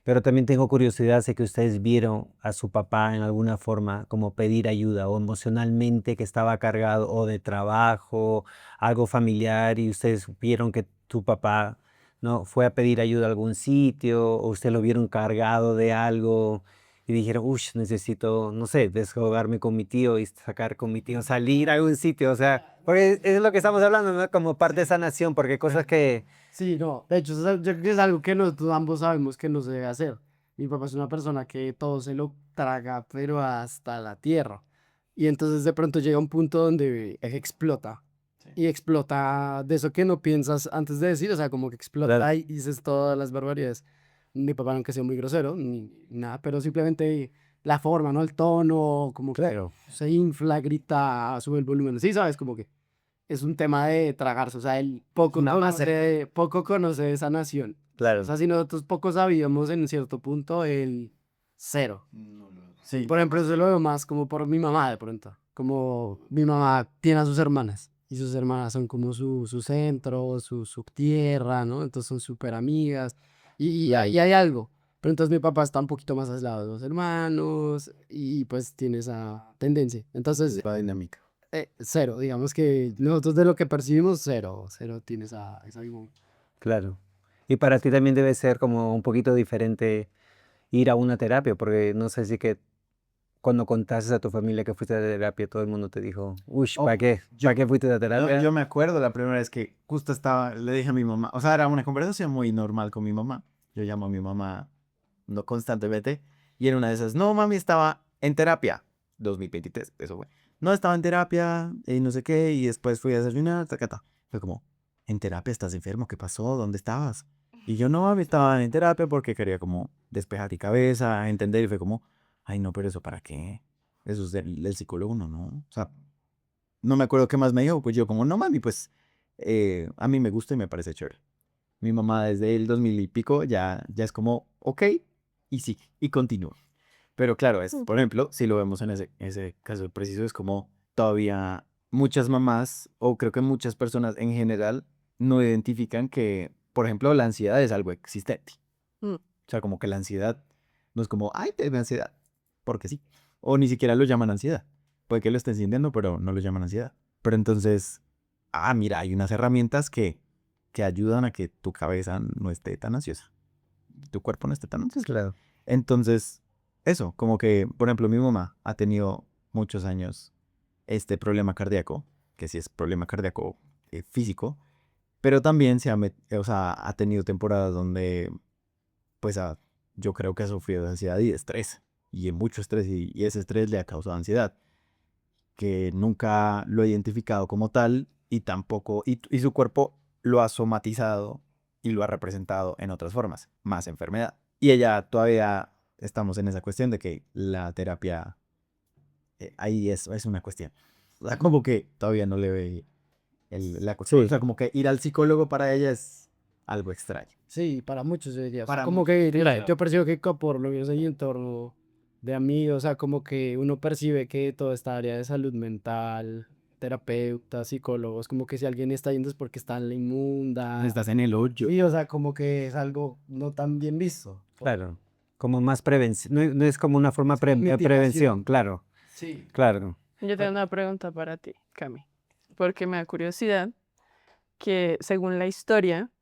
Pero también tengo curiosidad, sé que ustedes vieron a su papá en alguna forma como pedir ayuda o emocionalmente que estaba cargado o de trabajo, algo familiar y ustedes vieron que tu papá no fue a pedir ayuda a algún sitio o ustedes lo vieron cargado de algo y dijeron, uff, necesito, no sé, desahogarme con mi tío y sacar con mi tío, salir a algún sitio, o sea, porque es lo que estamos hablando, ¿no? Como parte de sanación, porque hay cosas que, Sí, no, de hecho, yo creo que es algo que nosotros ambos sabemos que no se debe hacer. Mi papá es una persona que todo se lo traga, pero hasta la tierra. Y entonces de pronto llega un punto donde explota. Y explota de eso que no piensas antes de decir, o sea, como que explota claro, y dices todas las barbaridades. Mi papá nunca ha sido muy grosero, ni nada, pero simplemente la forma, ¿no? El tono, como que claro, se infla, grita, sube el volumen. Sí, sabes, como que es un tema de tragarse, o sea, él poco conoce esa nación. O claro, sea, si nosotros poco sabíamos en cierto punto, el cero. Sí, Por ejemplo, eso lo veo más como por mi mamá de pronto. Como mi mamá tiene a sus hermanas y sus hermanas son como su centro, su tierra, ¿no? Entonces son súper amigas y ahí hay algo. Pero entonces mi papá está un poquito más aislado de los hermanos y pues tiene esa tendencia. Entonces, la dinámica. cero, digamos que nosotros de lo que percibimos, cero, cero tiene esa misma. claro. Y para ti también debe ser como un poquito diferente ir a una terapia, porque no sé si que cuando contaste a tu familia que fuiste a terapia, todo el mundo te dijo, uff, Oh, ¿para qué? ¿Para qué fuiste a terapia? yo me acuerdo la primera vez que justo estaba, le dije a mi mamá, o sea, era una conversación muy normal con mi mamá. Yo llamo a mi mamá no constantemente y en una de esas, no, mami, estaba en terapia. 2023, eso fue. No, estaba en terapia y no sé qué y después fui a desayunar, tacata. Fue como, ¿en terapia estás enfermo? ¿Qué pasó? ¿Dónde estabas? Y yo no, mami, estaba en terapia porque quería como despejar mi cabeza, entender y fue como, ay, no, pero eso para qué? Eso es del psicólogo, no, no. O sea, no me acuerdo qué más me dijo, pues yo como, no mami, pues a mí me gusta y me parece chévere. Mi mamá desde el 2000 y pico ya es como, ok, y sí, y continúa. Pero claro, es, por ejemplo, si lo vemos en ese caso preciso, es como todavía muchas mamás, o creo que muchas personas en general, no identifican que, por ejemplo, la ansiedad es algo existente. Mm. O sea, como que la ansiedad no es como, ay, te da ansiedad, porque sí. O ni siquiera lo llaman ansiedad. Puede que lo estén sintiendo, pero no lo llaman ansiedad. Pero entonces, mira, hay unas herramientas que ayudan a que tu cabeza no esté tan ansiosa, tu cuerpo no esté tan ansioso. Claro. Entonces, eso, como que, por ejemplo, mi mamá ha tenido muchos años este problema cardíaco, que sí es problema cardíaco físico, pero también o sea, ha tenido temporadas donde, pues, yo creo que ha sufrido de ansiedad y de estrés, y mucho estrés, y ese estrés le ha causado ansiedad, que nunca lo ha identificado como tal, y tampoco, y su cuerpo lo ha somatizado y lo ha representado en otras formas, más enfermedad. Y ella todavía estamos en esa cuestión de que la terapia, ahí es una cuestión. O sea, como que todavía no le ve la cuestión. O Sí, sea, como que ir al psicólogo para ella es algo extraño. Sí, para muchos yo diría. O sea, Para como muchos, que mira, claro. yo percibo que por lo que es el entorno de amigos, o sea, como que uno percibe que toda esta área de salud mental, terapeutas, psicólogos, como que si alguien está yendo es porque está en la inmunda. Estás en el hoyo. Sí, o sea, como que es algo no tan bien visto. claro. Como más prevención, no, no es como una forma de Mitigación. prevención, claro, Sí. claro. Yo tengo una pregunta para ti, Cami, porque me da curiosidad que según la historia,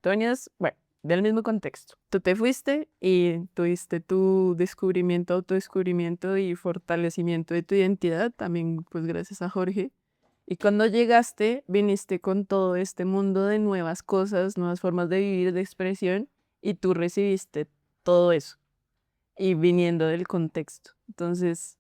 tú venías, bueno, del mismo contexto. Tú te fuiste y tuviste tu descubrimiento, autodescubrimiento y fortalecimiento de tu identidad, también pues gracias a Jorge. Y cuando llegaste, viniste con todo este mundo de nuevas cosas, nuevas formas de vivir, de expresión, y tú recibiste todo eso, y viniendo del contexto. Entonces,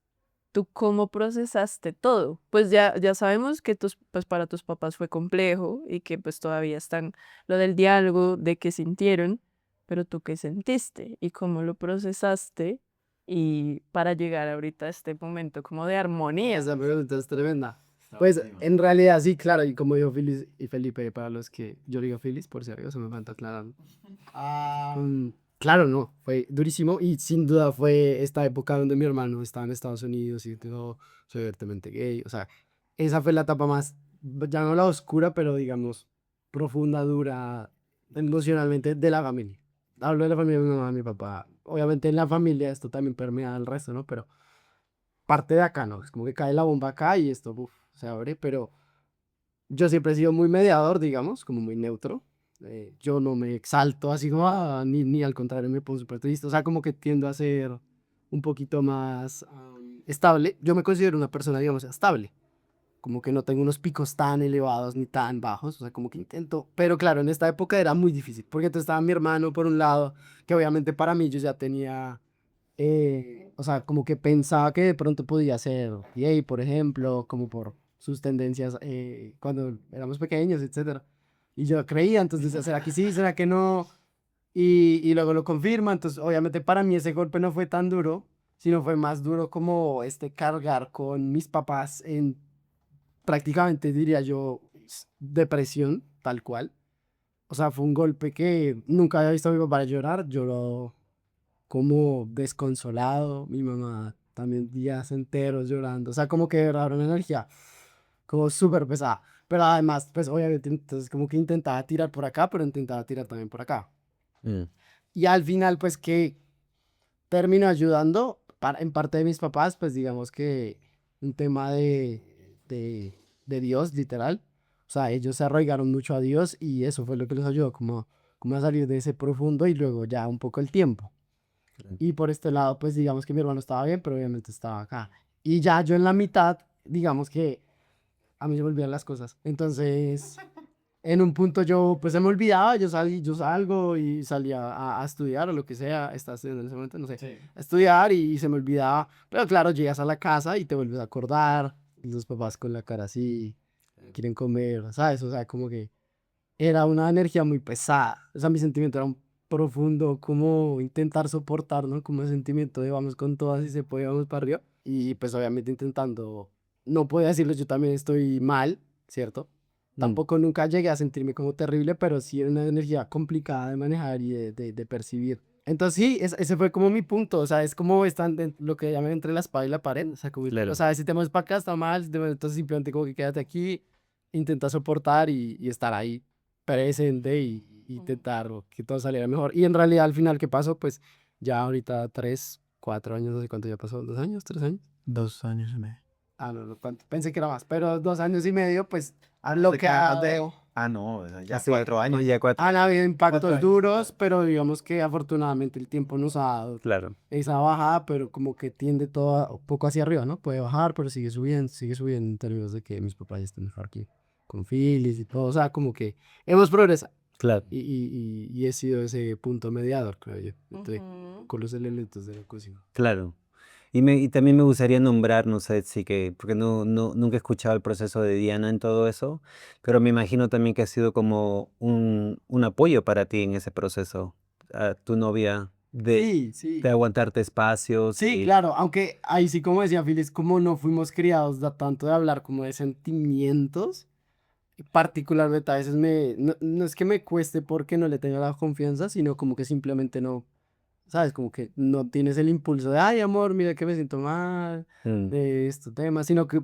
¿tú cómo procesaste todo? Pues ya sabemos que pues para tus papás fue complejo y que pues todavía están lo del diálogo, de qué sintieron, pero tú qué sentiste y cómo lo procesaste y para llegar ahorita a este momento como de armonía. Esa pregunta es tremenda. Pues en realidad sí, claro, y como dijo Feliz y Felipe, para los que yo digo Feliz, por si acaso me falta aclarando. Claro, no, fue durísimo y sin duda fue esta época donde mi hermano estaba en Estados Unidos y yo soy abiertamente gay. O sea, esa fue la etapa más, ya no la oscura, pero digamos profunda, dura, emocionalmente de la familia. Hablo de la familia de mi mamá, mi papá. Obviamente en la familia esto también permea al resto, ¿no? Pero parte de acá, ¿no? Es como que cae la bomba acá y esto uf, se abre, pero yo siempre he sido muy mediador, digamos, como muy neutro. Yo no me exalto así como, ni al contrario me pongo súper triste. O sea, como que tiendo a ser un poquito más estable. Yo me considero una persona, digamos, estable. Como que no tengo unos picos tan elevados ni tan bajos. O sea, como que intento. Pero claro, en esta época era muy difícil. Porque entonces estaba mi hermano por un lado, que obviamente para mí yo ya tenía. O sea, como que pensaba que de pronto podía ser gay, por ejemplo, como por sus tendencias cuando éramos pequeños, etcétera. Y yo creía, entonces, ¿será que sí? ¿Será que no? Y luego lo confirma, entonces obviamente para mí ese golpe no fue tan duro, sino fue más duro como cargar con mis papás en prácticamente, diría yo, depresión, tal cual. O sea, fue un golpe que nunca había visto a mi papá llorar, lloró como desconsolado, mi mamá también días enteros llorando, o sea, como que era una energía como súper pesada, pero además, pues obviamente, entonces como que intentaba tirar por acá, pero intentaba tirar también por acá. Mm. Y al final, pues que terminó ayudando en parte de mis papás, pues digamos que un tema de Dios, literal. O sea, ellos se arraigaron mucho a Dios y eso fue lo que los ayudó como a salir de ese profundo y luego ya un poco el tiempo. Y por este lado, pues digamos que mi hermano estaba bien, pero obviamente estaba acá. Y ya yo en la mitad, digamos que a mí se me olvidan las cosas. Entonces, en un punto yo, pues se me olvidaba, yo salgo y salía a estudiar o lo que sea, estaba estudiando en ese momento, no sé, a estudiar y se me olvidaba. Pero claro, llegas a la casa y te vuelves a acordar, y los papás con la cara así, quieren comer, ¿sabes? O sea, como que era una energía muy pesada. O sea, mi sentimiento era un profundo, como intentar soportar, ¿no? Como el sentimiento de vamos con todas y se puede, vamos para arriba. Y pues obviamente intentando, no podía decirlo, yo también estoy mal, ¿cierto? Tampoco nunca llegué a sentirme como terrible, pero sí era una energía complicada de manejar y de percibir. Entonces sí, ese fue como mi punto, o sea, es como están lo que llaman entre la espada y la pared, o sea, como, Claro. o sea, si te mueves para acá está mal, entonces simplemente como que quédate aquí, intenta soportar y estar ahí presente y intentar que todo saliera mejor. Y en realidad al final, ¿qué pasó? Pues ya ahorita 3, 4 años, no sé cuánto ya pasó, 2 años, 3 años. 2 años y medio. No, no, pensé que era más, pero 2 años y medio, pues a lo que No, ya Hace 4 años. Ya 4. han habido impactos años. duros, pero digamos que afortunadamente el tiempo nos ha dado Claro. esa bajada, pero como que tiende todo un poco hacia arriba, ¿no? Puede bajar, pero sigue subiendo en términos de que mis papás ya están mejor aquí con Phyllis y todo, o sea, como que hemos progresado. Claro. Y he sido ese punto mediador, creo yo, entre Ujú. con los elementos de la cocina. Claro. Y también me gustaría nombrar, no sé si que, porque nunca he escuchado el proceso de Diana en todo eso, pero me imagino también que ha sido como un apoyo para ti en ese proceso, a tu novia, Sí, sí. de aguantarte espacios. Sí, claro, aunque ahí sí, como decía Phyllis, como no fuimos criados tanto de hablar como de sentimientos, particularmente a veces no es que me cueste porque no le tenga la confianza, sino como que simplemente no, ¿sabes? Como que no tienes el impulso de, ay, amor, mira que me siento mal, Mm, de estos temas, sino que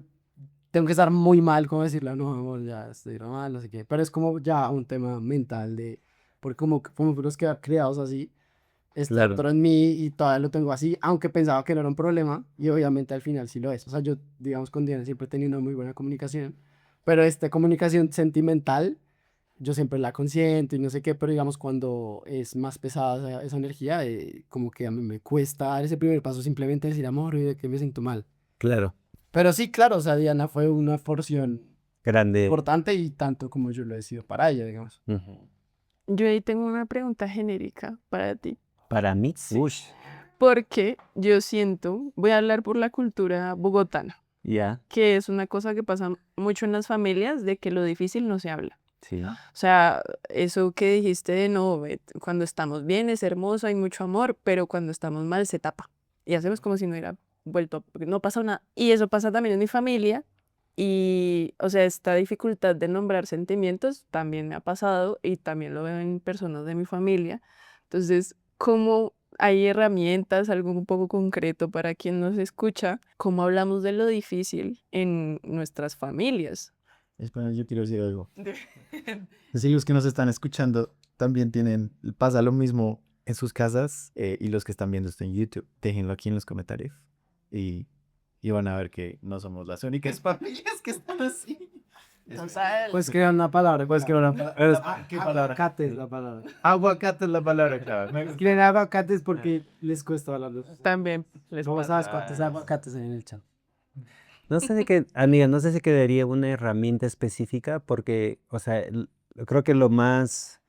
tengo que estar muy mal, como decirle, no, amor, ya estoy mal, no sé qué, pero es como ya un tema mental de, porque como fuimos criados así, está claro, dentro en mí y todavía lo tengo así, aunque pensaba que no era un problema, y obviamente al final sí lo es. O sea, yo, digamos, con Diana siempre he tenido una muy buena comunicación, pero esta comunicación sentimental, yo siempre la consiento y no sé qué, pero digamos, cuando es más pesada esa energía, como que a mí me cuesta dar ese primer paso, simplemente decir amor y de que me siento mal. claro, Pero sí, claro, o sea, Diana fue una porción grande. importante y tanto como yo lo he sido para ella, digamos. Ujú. Yo ahí tengo una pregunta genérica para ti, Para mí, ush, porque yo siento, voy a hablar por la cultura bogotana, ya, que es una cosa que pasa mucho en las familias, de que lo difícil no se habla. sí, O sea, eso que dijiste de no, cuando estamos bien es hermoso, hay mucho amor, pero cuando estamos mal se tapa. Y hacemos como si no hubiera vuelto, porque no pasa nada. Y eso pasa también en mi familia. Y, o sea, esta dificultad de nombrar sentimientos también me ha pasado y también lo veo en personas de mi familia. Entonces, ¿cómo hay herramientas, algo un poco concreto para quien nos escucha? ¿Cómo hablamos de lo difícil en nuestras familias? Espera, yo quiero decir algo. Si los que nos están escuchando también pasa lo mismo en sus casas y los que están viendo esto en YouTube, déjenlo aquí en los comentarios y van a ver que no somos las únicas familias que están así. Puedes crear una palabra, puedes crear una palabra. ¿Qué palabra? Aguacate es la palabra. Aguacate es la palabra clave. Escriben aguacates porque les cuesta hablarlo. También les ¿Cómo pasa. sabes cuántos aguacates hay en el chat? No sé de qué, amiga, no sé si quedaría una herramienta específica porque, o sea, creo que lo más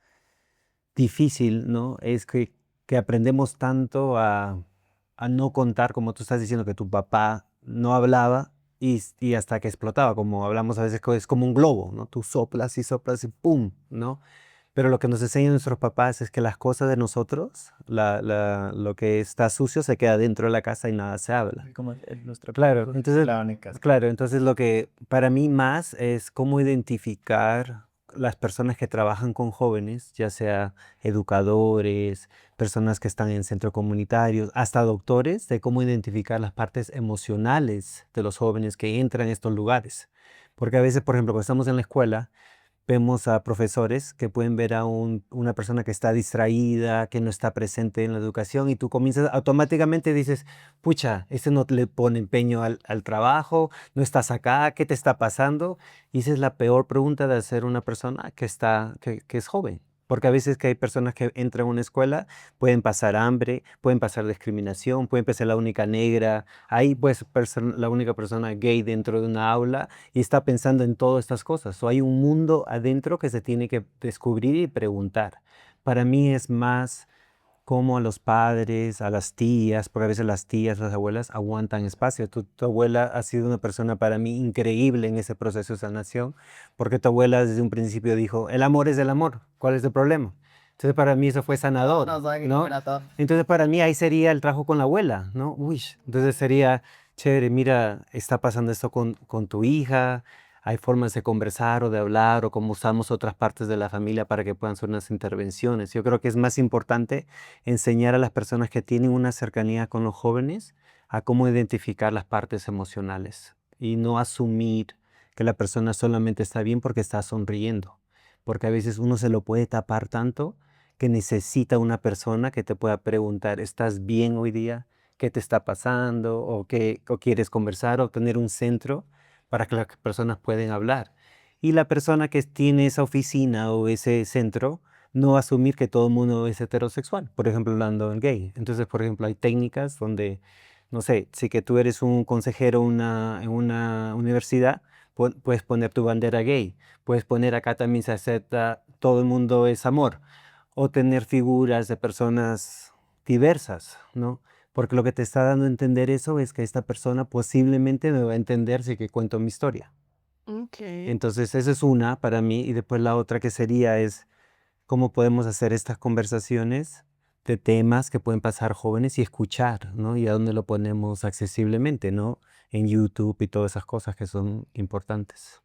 difícil, ¿no? Es que aprendemos tanto a no contar, como tú estás diciendo, que tu papá no hablaba y hasta que explotaba, como hablamos a veces, que es como un globo, ¿no? Tú soplas y ¡pum!, ¿no? Pero lo que nos enseñan nuestros papás es que las cosas de nosotros, lo que está sucio se queda dentro de la casa y nada se habla. Como nuestra Claro, entonces, lavan en casa. claro, entonces lo que para mí más es cómo identificar las personas que trabajan con jóvenes, ya sea educadores, personas que están en centros comunitarios, hasta doctores, de cómo identificar las partes emocionales de los jóvenes que entran en estos lugares. Porque a veces, por ejemplo, cuando estamos en la escuela, vemos a profesores que pueden ver a una persona que está distraída, que no está presente en la educación y tú comienzas automáticamente dices, pucha, ese no le pone empeño al trabajo, no estás acá, ¿qué te está pasando? Y esa es la peor pregunta de hacer una persona que es joven. Porque a veces que hay personas que entran a una escuela, pueden pasar hambre, pueden pasar discriminación, pueden ser la única negra, hay pues la única persona gay dentro de una aula y está pensando en todas estas cosas. O hay un mundo adentro que se tiene que descubrir y preguntar. Para mí es más como a los padres, a las tías, porque a veces las tías, las abuelas aguantan espacio. Tu abuela ha sido una persona para mí increíble en ese proceso de sanación, porque tu abuela desde un principio dijo, el amor es el amor, ¿cuál es el problema? Entonces para mí eso fue sanador, ¿no? Entonces para mí ahí sería el trabajo con la abuela, ¿no? Uy, entonces sería chévere, mira, está pasando esto con tu hija, hay formas de conversar o de hablar o cómo usamos otras partes de la familia para que puedan ser unas intervenciones. Yo creo que es más importante enseñar a las personas que tienen una cercanía con los jóvenes a cómo identificar las partes emocionales y no asumir que la persona solamente está bien porque está sonriendo, porque a veces uno se lo puede tapar tanto que necesita una persona que te pueda preguntar, ¿estás bien hoy día? ¿Qué te está pasando? ¿O quieres conversar o tener un centro para que las personas puedan hablar? Y la persona que tiene esa oficina o ese centro, no asumir que todo el mundo es heterosexual, por ejemplo, hablando en gay. Entonces, por ejemplo, hay técnicas donde, no sé, si que tú eres un consejero en una universidad, puedes poner tu bandera gay, puedes poner acá también se acepta, todo el mundo es amor, o tener figuras de personas diversas, ¿no? Porque lo que te está dando a entender eso es que esta persona posiblemente me va a entender si que cuento mi historia. Ok. Entonces, esa es una para mí. Y después la otra que sería es cómo podemos hacer estas conversaciones de temas que pueden pasar jóvenes y escuchar, ¿no? Y a dónde lo ponemos accesiblemente, ¿no? En YouTube y todas esas cosas que son importantes.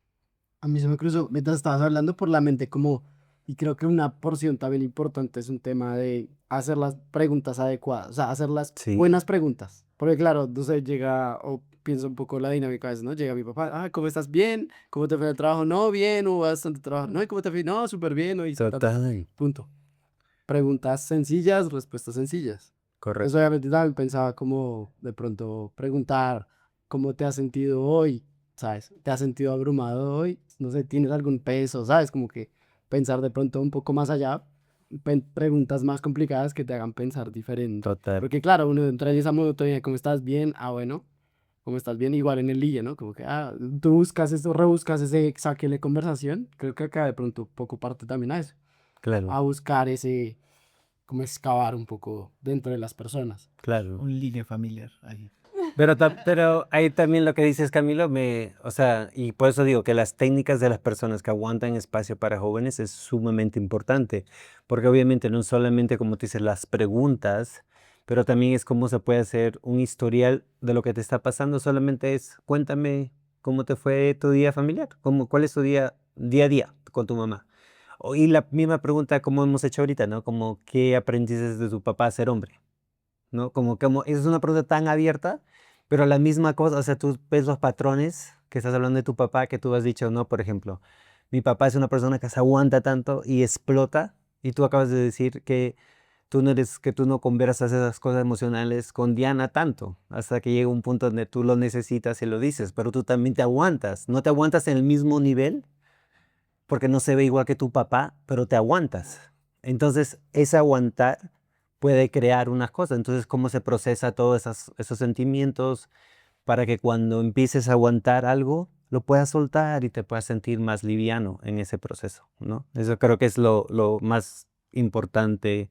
A mí se me cruzó, mientras estabas hablando por la mente, como, y creo que una porción también importante es un tema de hacer las preguntas adecuadas, o sea, hacer las Sí. buenas preguntas. Porque claro, no sé, llega, o pienso un poco la dinámica a veces, ¿no? Llega mi papá, ah, ¿cómo estás? Bien, ¿cómo te fue el trabajo? No, bien, hubo bastante trabajo. No, ¿y cómo te fue? No, súper bien, hoy, Total. punto. Preguntas sencillas, respuestas sencillas. Correcto. Eso obviamente también pensaba como de pronto preguntar cómo te has sentido hoy, ¿sabes? ¿Te has sentido abrumado hoy? No sé, ¿tienes algún peso? ¿Sabes? Como que pensar de pronto un poco más allá, preguntas más complicadas que te hagan pensar diferente. Total. Porque claro, uno entra en esa monotonía, ¿cómo estás? Bien, ah, bueno, ¿cómo estás? Bien, igual en el ligue, ¿no? Como que, ah, tú buscas eso, rebuscas ese saque de conversación, creo que acá de pronto poco parte también a eso, Claro, a buscar ese, como excavar un poco dentro de las personas. claro. Un línea familiar ahí. Pero ahí también lo que dices, Camilo, o sea, y por eso digo que las técnicas de las personas que aguantan espacio para jóvenes es sumamente importante, porque obviamente no solamente, como te dices, las preguntas, pero también es cómo se puede hacer un historial de lo que te está pasando, solamente es, cuéntame cómo te fue tu día familiar, cuál es tu día a día con tu mamá. Y la misma pregunta como hemos hecho ahorita, ¿no? Como, ¿qué aprendiste de tu papá a ser hombre? ¿No? Como esa es una pregunta tan abierta, pero la misma cosa, o sea, tú ves los patrones que estás hablando de tu papá, que tú has dicho, no, por ejemplo, mi papá es una persona que se aguanta tanto y explota, y tú acabas de decir que que tú no conversas esas cosas emocionales con Diana tanto, hasta que llega un punto donde tú lo necesitas y lo dices, pero tú también te aguantas, no te aguantas en el mismo nivel, porque no se ve igual que tu papá, pero te aguantas. Entonces, ese aguantar puede crear unas cosas. Entonces, ¿cómo se procesa todos esos sentimientos para que cuando empieces a aguantar algo, lo puedas soltar y te puedas sentir más liviano en ese proceso, ¿no? Eso creo que es lo más importante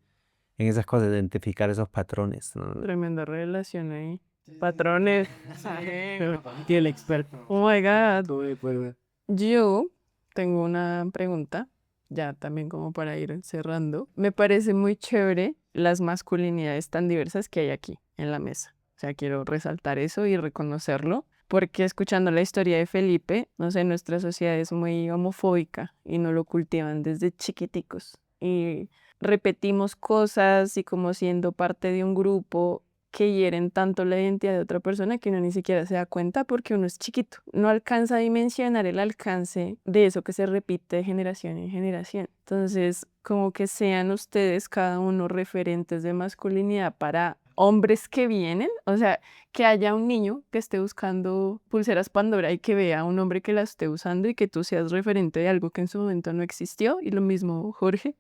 en esas cosas, identificar esos patrones, ¿no? Tremenda relación ahí. Patrones. Tiene el experto. Oh my God. Todo de acuerdo. Yo tengo una pregunta, ya también como para ir cerrando. Me parece muy chévere las masculinidades tan diversas que hay aquí en la mesa. O sea, quiero resaltar eso y reconocerlo, porque escuchando la historia de Felipe, no sé, nuestra sociedad es muy homofóbica y no lo cultivan desde chiquiticos. Y repetimos cosas y como siendo parte de un grupo que hieren tanto la identidad de otra persona que uno ni siquiera se da cuenta porque uno es chiquito. No alcanza a dimensionar el alcance de eso que se repite de generación en generación. Entonces, como que sean ustedes cada uno referentes de masculinidad para hombres que vienen, o sea, que haya un niño que esté buscando pulseras Pandora y que vea a un hombre que las esté usando y que tú seas referente de algo que en su momento no existió. Y lo mismo Jorge,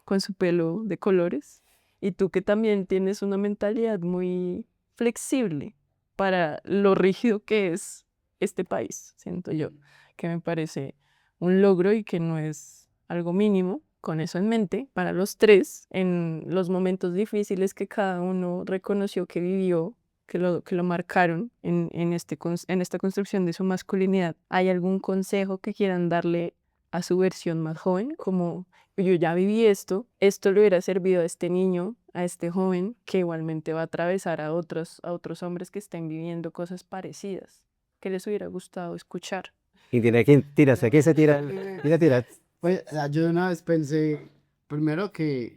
con su pelo de colores. Y tú que también tienes una mentalidad muy flexible para lo rígido que es este país, siento yo, que me parece un logro y que no es algo mínimo. Con eso en mente, para los tres, en los momentos difíciles que cada uno reconoció que vivió, que lo marcaron en esta construcción de su masculinidad, ¿hay algún consejo que quieran darle a su versión más joven? Como yo ya viví esto le hubiera servido a este niño, a este joven, que igualmente va a atravesar a otros hombres que estén viviendo cosas parecidas. ¿Qué les hubiera gustado escuchar? ¿Y quién tira? ¿Quién se tira? ¿Quién tira? Pues yo de una vez pensé, primero que,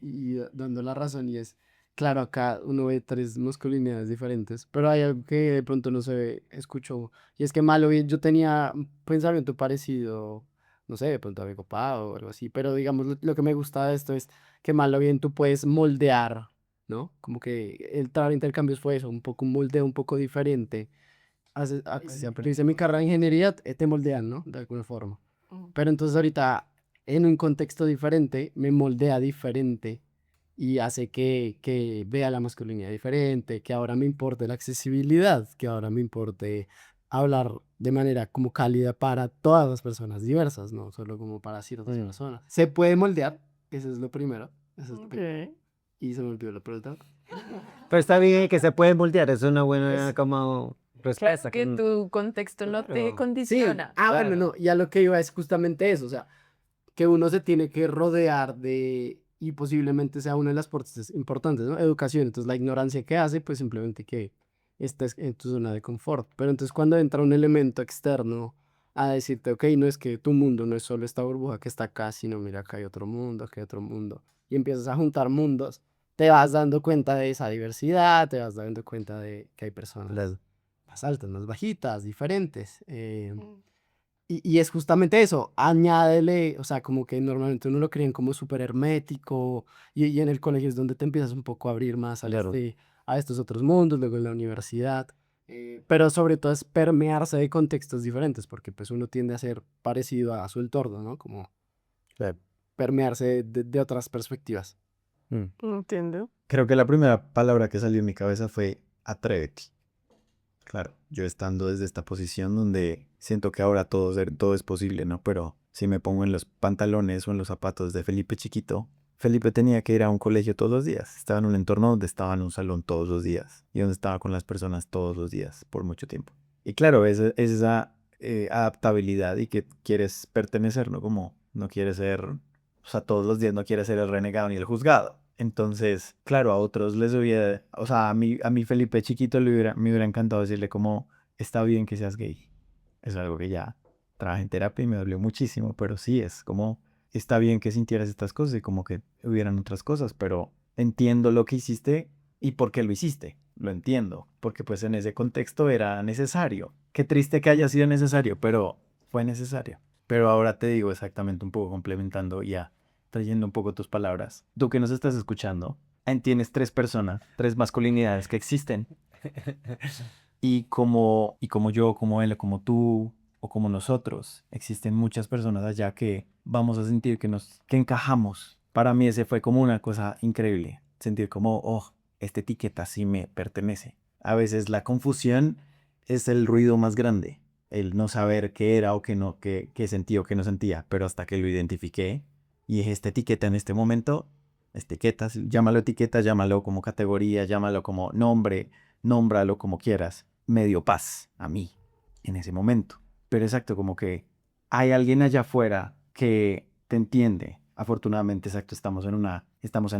dando la razón, y es, claro, acá uno ve tres masculinidades diferentes, pero hay algo que de pronto no se ve, escucho, y es que malo bien, yo tenía un pensamiento parecido, no sé, de pronto a mi papá o algo así, pero digamos, lo que me gusta de esto es que malo bien tú puedes moldear, ¿no? Como que el trabajo de intercambios fue eso, un poco un moldeo un poco diferente. Si aprendiste mi carrera de ingeniería, te moldean, ¿no? De alguna forma. Pero entonces ahorita, en un contexto diferente, me moldea diferente y hace que vea la masculinidad diferente, que ahora me importe la accesibilidad, que ahora me importe hablar de manera como cálida para todas las personas diversas, no solo como para ciertas personas. Se puede moldear, eso es lo primero. Eso es lo Ok. y se me olvidó la pregunta. Pero está bien que se puede voltear, es una buena Es- como Claro respuesta. que tu contexto no te Claro. Sí, condiciona. bueno, no, y a lo que iba es justamente eso, o sea, que uno se tiene que rodear de, y posiblemente sea una de las partes importantes, ¿no? Educación, entonces la ignorancia que hace, pues simplemente que estés en tu zona de confort, pero entonces cuando entra un elemento externo a decirte, ok, no es que tu mundo no es solo esta burbuja que está acá, sino mira, acá hay otro mundo, y empiezas a juntar mundos, te vas dando cuenta de esa diversidad, te vas dando cuenta de que hay personas más altas, más bajitas, diferentes. Y es justamente eso, añádele, o sea, como que normalmente uno lo creen como súper hermético y en el colegio es donde te empiezas un poco a abrir más Claro. a estos otros mundos, luego en la universidad, pero sobre todo es permearse de contextos diferentes, porque pues uno tiende a ser parecido a su entorno, ¿no? Como Claro. permearse de otras perspectivas. Mm. No entiendo. Creo que la primera palabra que salió en mi cabeza fue atrévete. Claro, yo estando desde esta posición donde siento que ahora todo es posible, ¿no? Pero si me pongo en los pantalones o en los zapatos de Felipe chiquito, Felipe tenía que ir a un colegio todos los días. Estaba en un entorno donde estaba en un salón todos los días y donde estaba con las personas todos los días por mucho tiempo. Y claro, es esa adaptabilidad y que quieres pertenecer, ¿no? Como no quieres ser, o sea, todos los días no quieres ser el renegado ni el juzgado. Entonces, claro, a otros les hubiera, o sea, a mí Felipe chiquito me hubiera encantado decirle como, está bien que seas gay. Es algo que ya trabajé en terapia y me dolió muchísimo, pero sí, es como, está bien que sintieras estas cosas y como que hubieran otras cosas, pero entiendo lo que hiciste y por qué lo hiciste. Lo entiendo, porque pues en ese contexto era necesario. Qué triste que haya sido necesario, pero fue necesario. Pero ahora te digo exactamente un poco complementando ya trayendo un poco tus palabras, tú que nos estás escuchando, tienes tres personas, tres masculinidades que existen. Y como yo, como él, como tú, o como nosotros, existen muchas personas allá que vamos a sentir que encajamos. Para mí ese fue como una cosa increíble, sentir como, oh, esta etiqueta sí me pertenece. A veces la confusión es el ruido más grande, el no saber qué era o qué no, qué sentía o qué no sentía, pero hasta que lo identifiqué y es esta etiqueta en este momento, etiquetas, llámalo etiqueta, llámalo como categoría, llámalo como nombre, nómbralo como quieras, me dio paz a mí en ese momento. Pero exacto, como que hay alguien allá afuera que te entiende. Afortunadamente, exacto, estamos en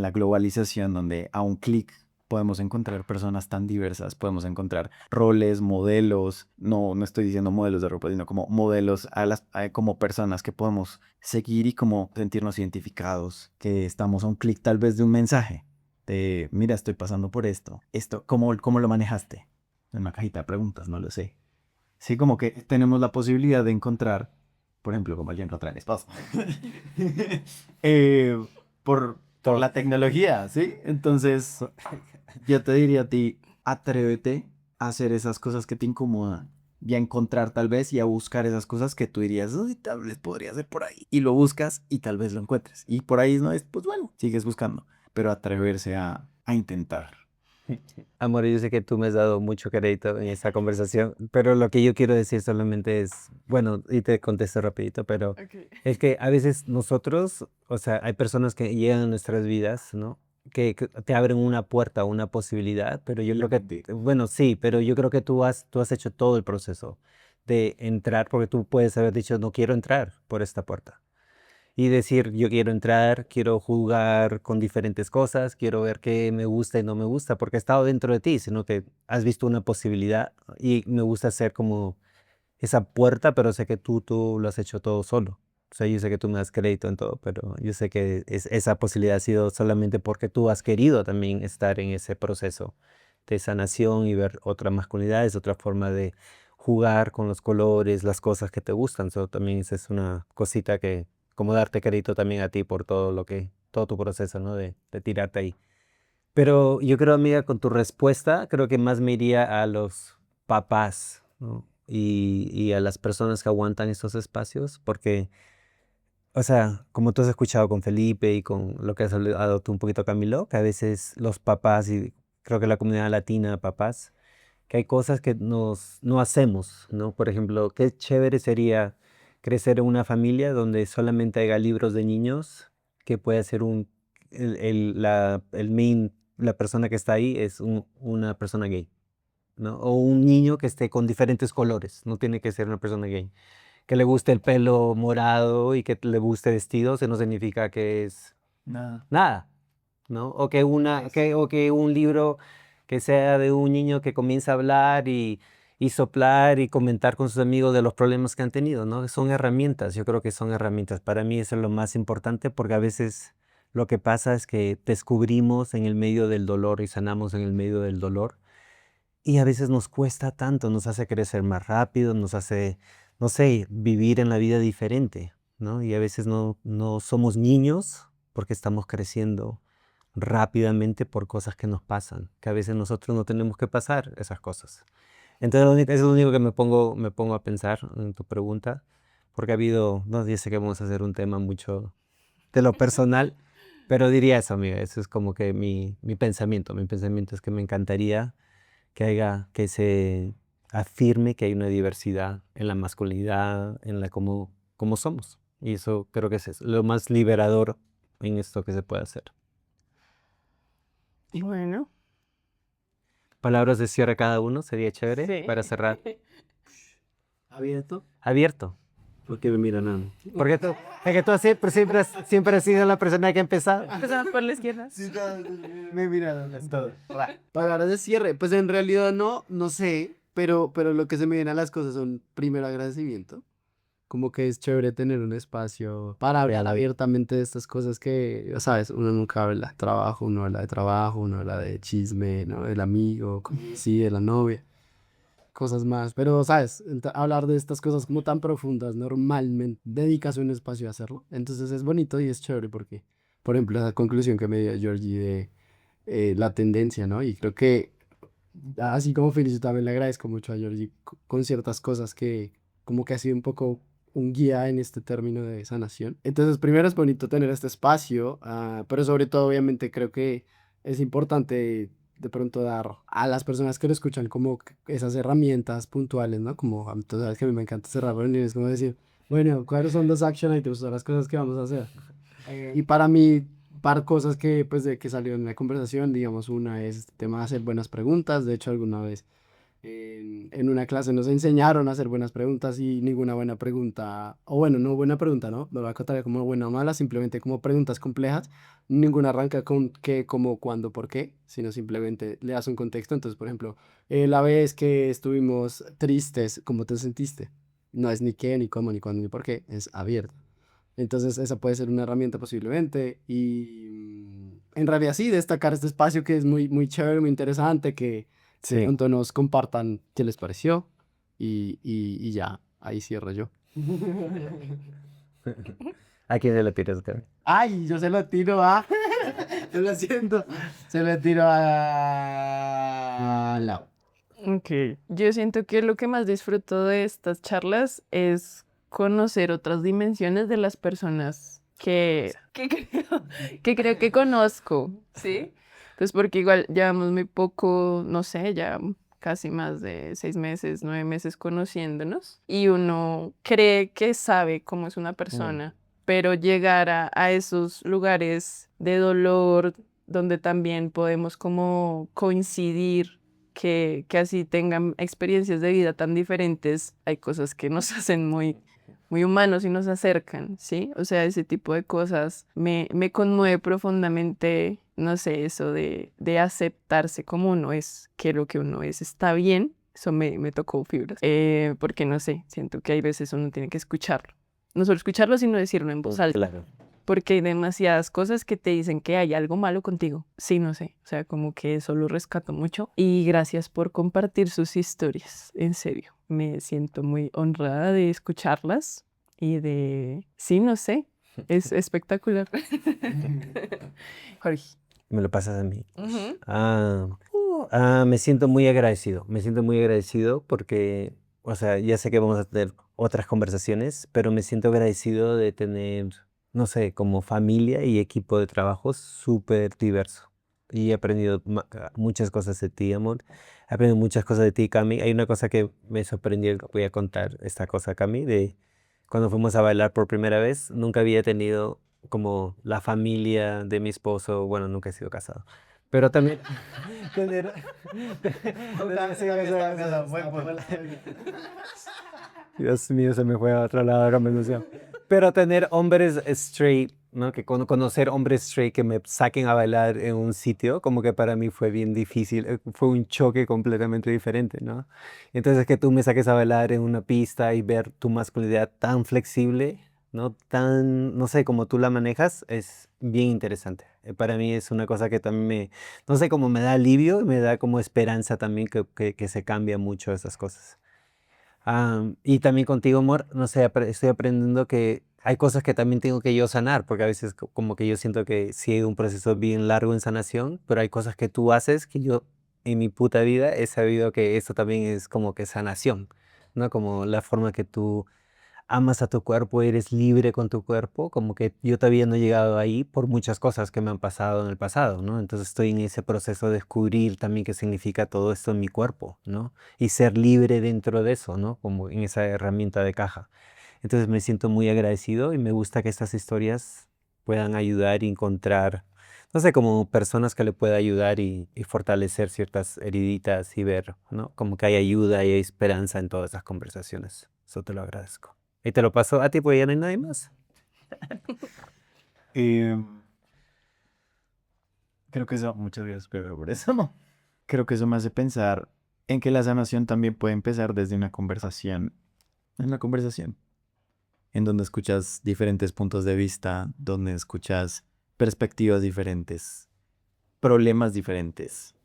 la globalización donde a un clic podemos encontrar personas tan diversas, podemos encontrar roles, modelos, no estoy diciendo modelos de ropa, sino como modelos como personas que podemos seguir y como sentirnos identificados, que estamos a un clic tal vez de un mensaje, de mira, estoy pasando por esto, ¿cómo lo manejaste? En una cajita de preguntas, no lo sé. Sí, como que tenemos la posibilidad de encontrar, por ejemplo, como alguien otra en espacio, por la tecnología, ¿sí? Entonces, yo te diría a ti, atrévete a hacer esas cosas que te incomodan y a encontrar tal vez y a buscar esas cosas que tú dirías, uy, tal vez podría ser por ahí. Y lo buscas y tal vez lo encuentres. Y por ahí no es, pues bueno, sigues buscando, pero atreverse a intentar. Amor, yo sé que tú me has dado mucho crédito en esta conversación, pero lo que yo quiero decir solamente es, bueno, y te contesto rapidito, pero es que a veces nosotros, o sea, hay personas que llegan a nuestras vidas, ¿no? Que te abren una puerta, una posibilidad, pero yo creo que, bueno, sí, pero yo creo que tú has hecho todo el proceso de entrar, porque tú puedes haber dicho, no quiero entrar por esta puerta y decir, yo quiero entrar, quiero jugar con diferentes cosas, quiero ver qué me gusta y no me gusta, porque ha estado dentro de ti, sino que has visto una posibilidad y me gusta ser como esa puerta, pero sé que tú lo has hecho todo solo. O sea, yo sé que tú me das crédito en todo, pero yo sé que esa posibilidad ha sido solamente porque tú has querido también estar en ese proceso de sanación y ver otras masculinidades, otra forma de jugar con los colores, las cosas que te gustan. So, también esa es una cosita que, como darte crédito también a ti por todo tu proceso, ¿no? De tirarte ahí. Pero yo creo, amiga, con tu respuesta, creo que más me iría a los papás, ¿no? Y a las personas que aguantan estos espacios, porque, o sea, como tú has escuchado con Felipe y con lo que has hablado tú un poquito, Camilo, que a veces los papás, y creo que la comunidad latina, papás, que hay cosas que no hacemos, ¿no? Por ejemplo, qué chévere sería crecer en una familia donde solamente haya libros de niños, que puede ser la persona que está ahí es una persona gay, ¿no? O un niño que esté con diferentes colores, no tiene que ser una persona gay. Que le guste el pelo morado y que le guste vestido, eso no significa que es Nada. nada, ¿no? O que un libro que sea de un niño que comienza a hablar y soplar y comentar con sus amigos de los problemas que han tenido, ¿no? Son herramientas, yo creo que son herramientas. Para mí eso es lo más importante porque a veces lo que pasa es que descubrimos en el medio del dolor y sanamos en el medio del dolor y a veces nos cuesta tanto, nos hace crecer más rápido, nos hace, no sé, vivir en la vida diferente, ¿no? Y a veces no somos niños porque estamos creciendo rápidamente por cosas que nos pasan, que a veces nosotros no tenemos que pasar esas cosas. Entonces, eso es lo único que me pongo a pensar en tu pregunta, porque ha habido, no, yo sé que vamos a hacer un tema mucho de lo personal, pero diría eso, amiga, eso es como que mi pensamiento. Mi pensamiento es que me encantaría que se afirme que hay una diversidad en la masculinidad, en la como somos. Y eso creo que es lo más liberador en esto que se puede hacer. Bueno, Palabras de cierre cada uno, sería chévere sí. para cerrar. ¿Abierto? Abierto. ¿Por qué me miran a mí? Porque tú siempre has sido la persona que ha empezado. Empezamos por la izquierda. Me miraron todo. Palabras de cierre. Pues en realidad no sé, pero lo que se me viene a las cosas son primero agradecimiento. Como que es chévere tener un espacio para hablar abiertamente de estas cosas que, ya sabes, uno nunca habla. Trabajo, uno habla de trabajo, uno habla de chisme, ¿no? Del amigo, sí, de la novia, cosas más. Pero, ¿sabes? Hablar de estas cosas como tan profundas, normalmente dedicas un espacio a hacerlo. Entonces es bonito y es chévere porque, por ejemplo, esa conclusión que me dio Georgie de la tendencia, ¿no? Y creo que, así como Felicio, también le agradezco mucho a Georgie con ciertas cosas que como que ha sido un poco un guía en este término de sanación. Entonces, primero es bonito tener este espacio, pero sobre todo, obviamente, creo que es importante de pronto dar a las personas que lo escuchan como esas herramientas puntuales, ¿no? Como tú sabes que a mí me encanta cerrar reuniones, como decir, bueno, ¿cuáles son los action items, todas las cosas que vamos a hacer? Y para mí, par cosas que, pues, de que salió en la conversación, digamos, una es este tema de hacer buenas preguntas. De hecho, alguna vez en una clase nos enseñaron a hacer buenas preguntas y ninguna buena pregunta, o bueno, no buena pregunta, ¿no? No la contaría como buena o mala, simplemente como preguntas complejas. Ninguna arranca con qué, cómo, cuándo, por qué, sino simplemente le das un contexto. Entonces, por ejemplo, la vez que estuvimos tristes, ¿cómo te sentiste? No es ni qué, ni cómo, ni cuándo, ni por qué, es abierto. Entonces, esa puede ser una herramienta posiblemente. Y en realidad sí, destacar este espacio que es muy, muy chévere, muy interesante, que de Sí. pronto nos compartan qué les pareció. Y ya, ahí cierro yo. ¿A quién se lo tiras, Gaby? Ay, yo se lo tiro a... Yo lo siento. Se lo tiro a... Lau. Ok, yo siento que lo que más disfruto de estas charlas es conocer otras dimensiones de las personas que creo que conozco, ¿sí? Pues porque igual llevamos muy poco, no sé, ya casi más de 6 meses, 9 meses conociéndonos y uno cree que sabe cómo es una persona, pero llegar a esos lugares de dolor donde también podemos como coincidir que así tengan experiencias de vida tan diferentes, hay cosas que nos hacen muy, muy humanos y nos acercan, ¿sí? O sea, ese tipo de cosas me conmueve profundamente, no sé, eso de aceptarse como uno es, que lo que uno es está bien, eso me tocó fibras, porque no sé, siento que hay veces uno tiene que escucharlo, no solo escucharlo, sino decirlo en voz alta. Claro. Porque hay demasiadas cosas que te dicen que hay algo malo contigo. Sí, no sé. O sea, como que eso lo rescato mucho. Y gracias por compartir sus historias. En serio. Me siento muy honrada de escucharlas y de... Sí, no sé. Es espectacular. Jorge. Me lo pasas a mí. Ujú. Me siento muy agradecido. Me siento muy agradecido porque, o sea, ya sé que vamos a tener otras conversaciones, pero me siento agradecido de tener, no sé, como familia y equipo de trabajo súper diverso. Y he aprendido muchas cosas de ti, amor. He aprendido muchas cosas de ti, Cami. Hay una cosa que me sorprendió, voy a contar esta cosa, Cami, de cuando fuimos a bailar por primera vez. Nunca había tenido como la familia de mi esposo. Bueno, nunca he sido casado. Pero también tener... Dios mío, se me fue a otro lado de la conversación. Pero tener hombres straight, ¿no? Que conocer hombres straight que me saquen a bailar en un sitio, como que para mí fue bien difícil, fue un choque completamente diferente, ¿no? Entonces que tú me saques a bailar en una pista y ver tu masculinidad tan flexible, ¿no? Tan, no sé, como tú la manejas, es bien interesante. Para mí es una cosa que también me, no sé, como me da alivio y me da como esperanza también que se cambia mucho esas cosas. Y también contigo, amor, no sé, estoy aprendiendo que hay cosas que también tengo que yo sanar, porque a veces como que yo siento que sí hay un proceso bien largo en sanación, pero hay cosas que tú haces que yo en mi puta vida he sabido que eso también es como que sanación, ¿no? Como la forma que tú amas a tu cuerpo, eres libre con tu cuerpo, como que yo todavía no he llegado ahí por muchas cosas que me han pasado en el pasado, ¿no? Entonces estoy en ese proceso de descubrir también qué significa todo esto en mi cuerpo, ¿no? Y ser libre dentro de eso, ¿no? Como en esa herramienta de caja. Entonces me siento muy agradecido y me gusta que estas historias puedan ayudar y encontrar, no sé, como personas que le pueda ayudar y fortalecer ciertas heriditas y ver, ¿no? Como que hay ayuda y hay esperanza en todas esas conversaciones. Eso te lo agradezco. Y te lo paso a ti, pues ya no hay nadie más. Creo que eso, muchas gracias Pedro, por eso, ¿no? Creo que eso me hace pensar en que la sanación también puede empezar desde una conversación, en donde escuchas diferentes puntos de vista, donde escuchas perspectivas diferentes, problemas diferentes,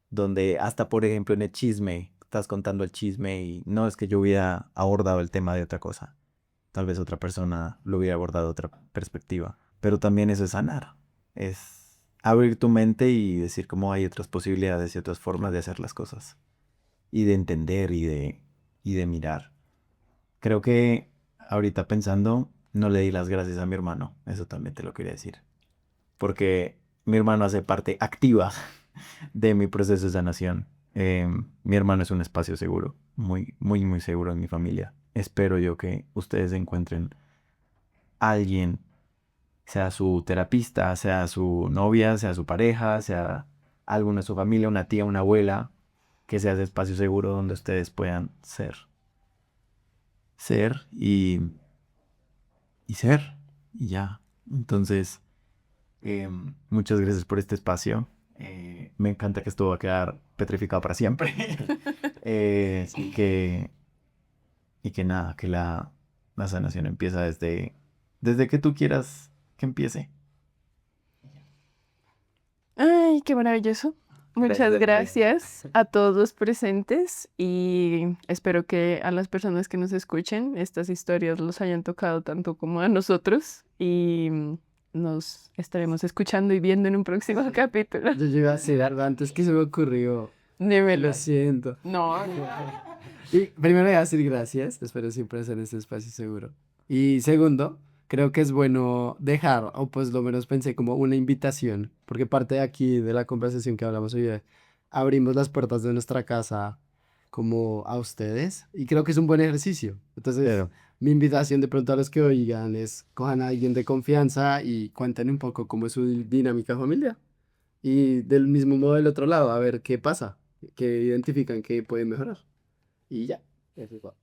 donde hasta, por ejemplo, en el chisme, estás contando el chisme y no es que yo hubiera abordado el tema de otra cosa, tal vez otra persona lo hubiera abordado de otra perspectiva, pero también eso es sanar, es abrir tu mente y decir cómo hay otras posibilidades y otras formas de hacer las cosas, y de entender y de mirar. Creo que ahorita pensando, no le di las gracias a mi hermano. Eso también te lo quería decir. Porque mi hermano hace parte activa de mi proceso de sanación. Mi hermano es un espacio seguro, muy, muy, muy seguro en mi familia. Espero yo que ustedes encuentren a alguien, sea su terapista, sea su novia, sea su pareja, sea alguna de su familia, una tía, una abuela, que sea ese espacio seguro donde ustedes puedan ser y ser y ya. Entonces, muchas gracias por este espacio. Me encanta que esto va a quedar petrificado para siempre. Y que nada, que la sanación empieza desde que tú quieras que empiece. Ay, qué maravilloso. Muchas Gracias, gracias a todos los presentes y espero que a las personas que nos escuchen estas historias los hayan tocado tanto como a nosotros y nos estaremos escuchando y viendo en un próximo capítulo. Yo iba a decir algo antes que se me ocurrió. Dímelo. Lo siento. No. Y primero voy a decir gracias, espero siempre hacer este espacio seguro. Y segundo, creo que es bueno dejar, o pues lo menos pensé como una invitación, porque parte de aquí de la conversación que hablamos hoy, abrimos las puertas de nuestra casa como a ustedes, y creo que es un buen ejercicio. Entonces, Claro. mi invitación de pronto a los que oigan es, cojan a alguien de confianza y cuenten un poco cómo es su dinámica familiar. Y del mismo modo del otro lado, a ver qué pasa, qué identifican que pueden mejorar. Y ya. Eso es todo.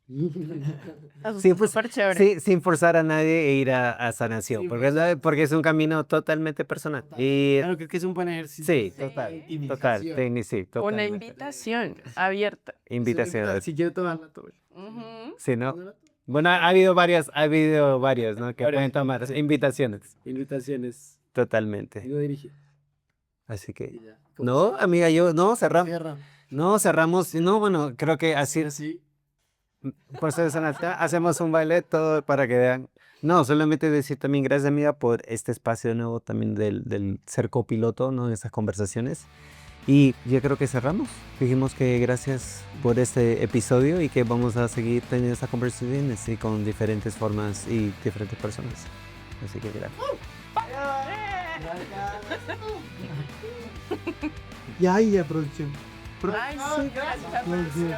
Sí, pues, súper chévere. Sí, sin forzar a nadie a ir a sanación, Sí, porque es un camino totalmente personal. Y Claro, creo que es un buen ejercicio. sí, total, sí, Una totalmente. invitación abierta. Invitación. Si quiero tomarla, todo. Ujú. Sí, ¿no? Bueno, ha habido varias, ¿no? Que pueden tomar invitaciones. Invitaciones. Totalmente. Digo dirigir. Así que, Y ya. no, amiga, cerramos. Cierra. No, cerramos. No, bueno, creo que así, Así. por ser sanata, hacemos un baile todo para que vean. No, solamente decir también gracias, amiga, por este espacio nuevo también del ser copiloto, ¿no? En estas conversaciones. Y yo creo que cerramos. Dijimos que gracias por este episodio y que vamos a seguir teniendo estas conversaciones y con diferentes formas y diferentes personas. Así que gracias. Y ahí, producción. Ay, sí, gracias, producción.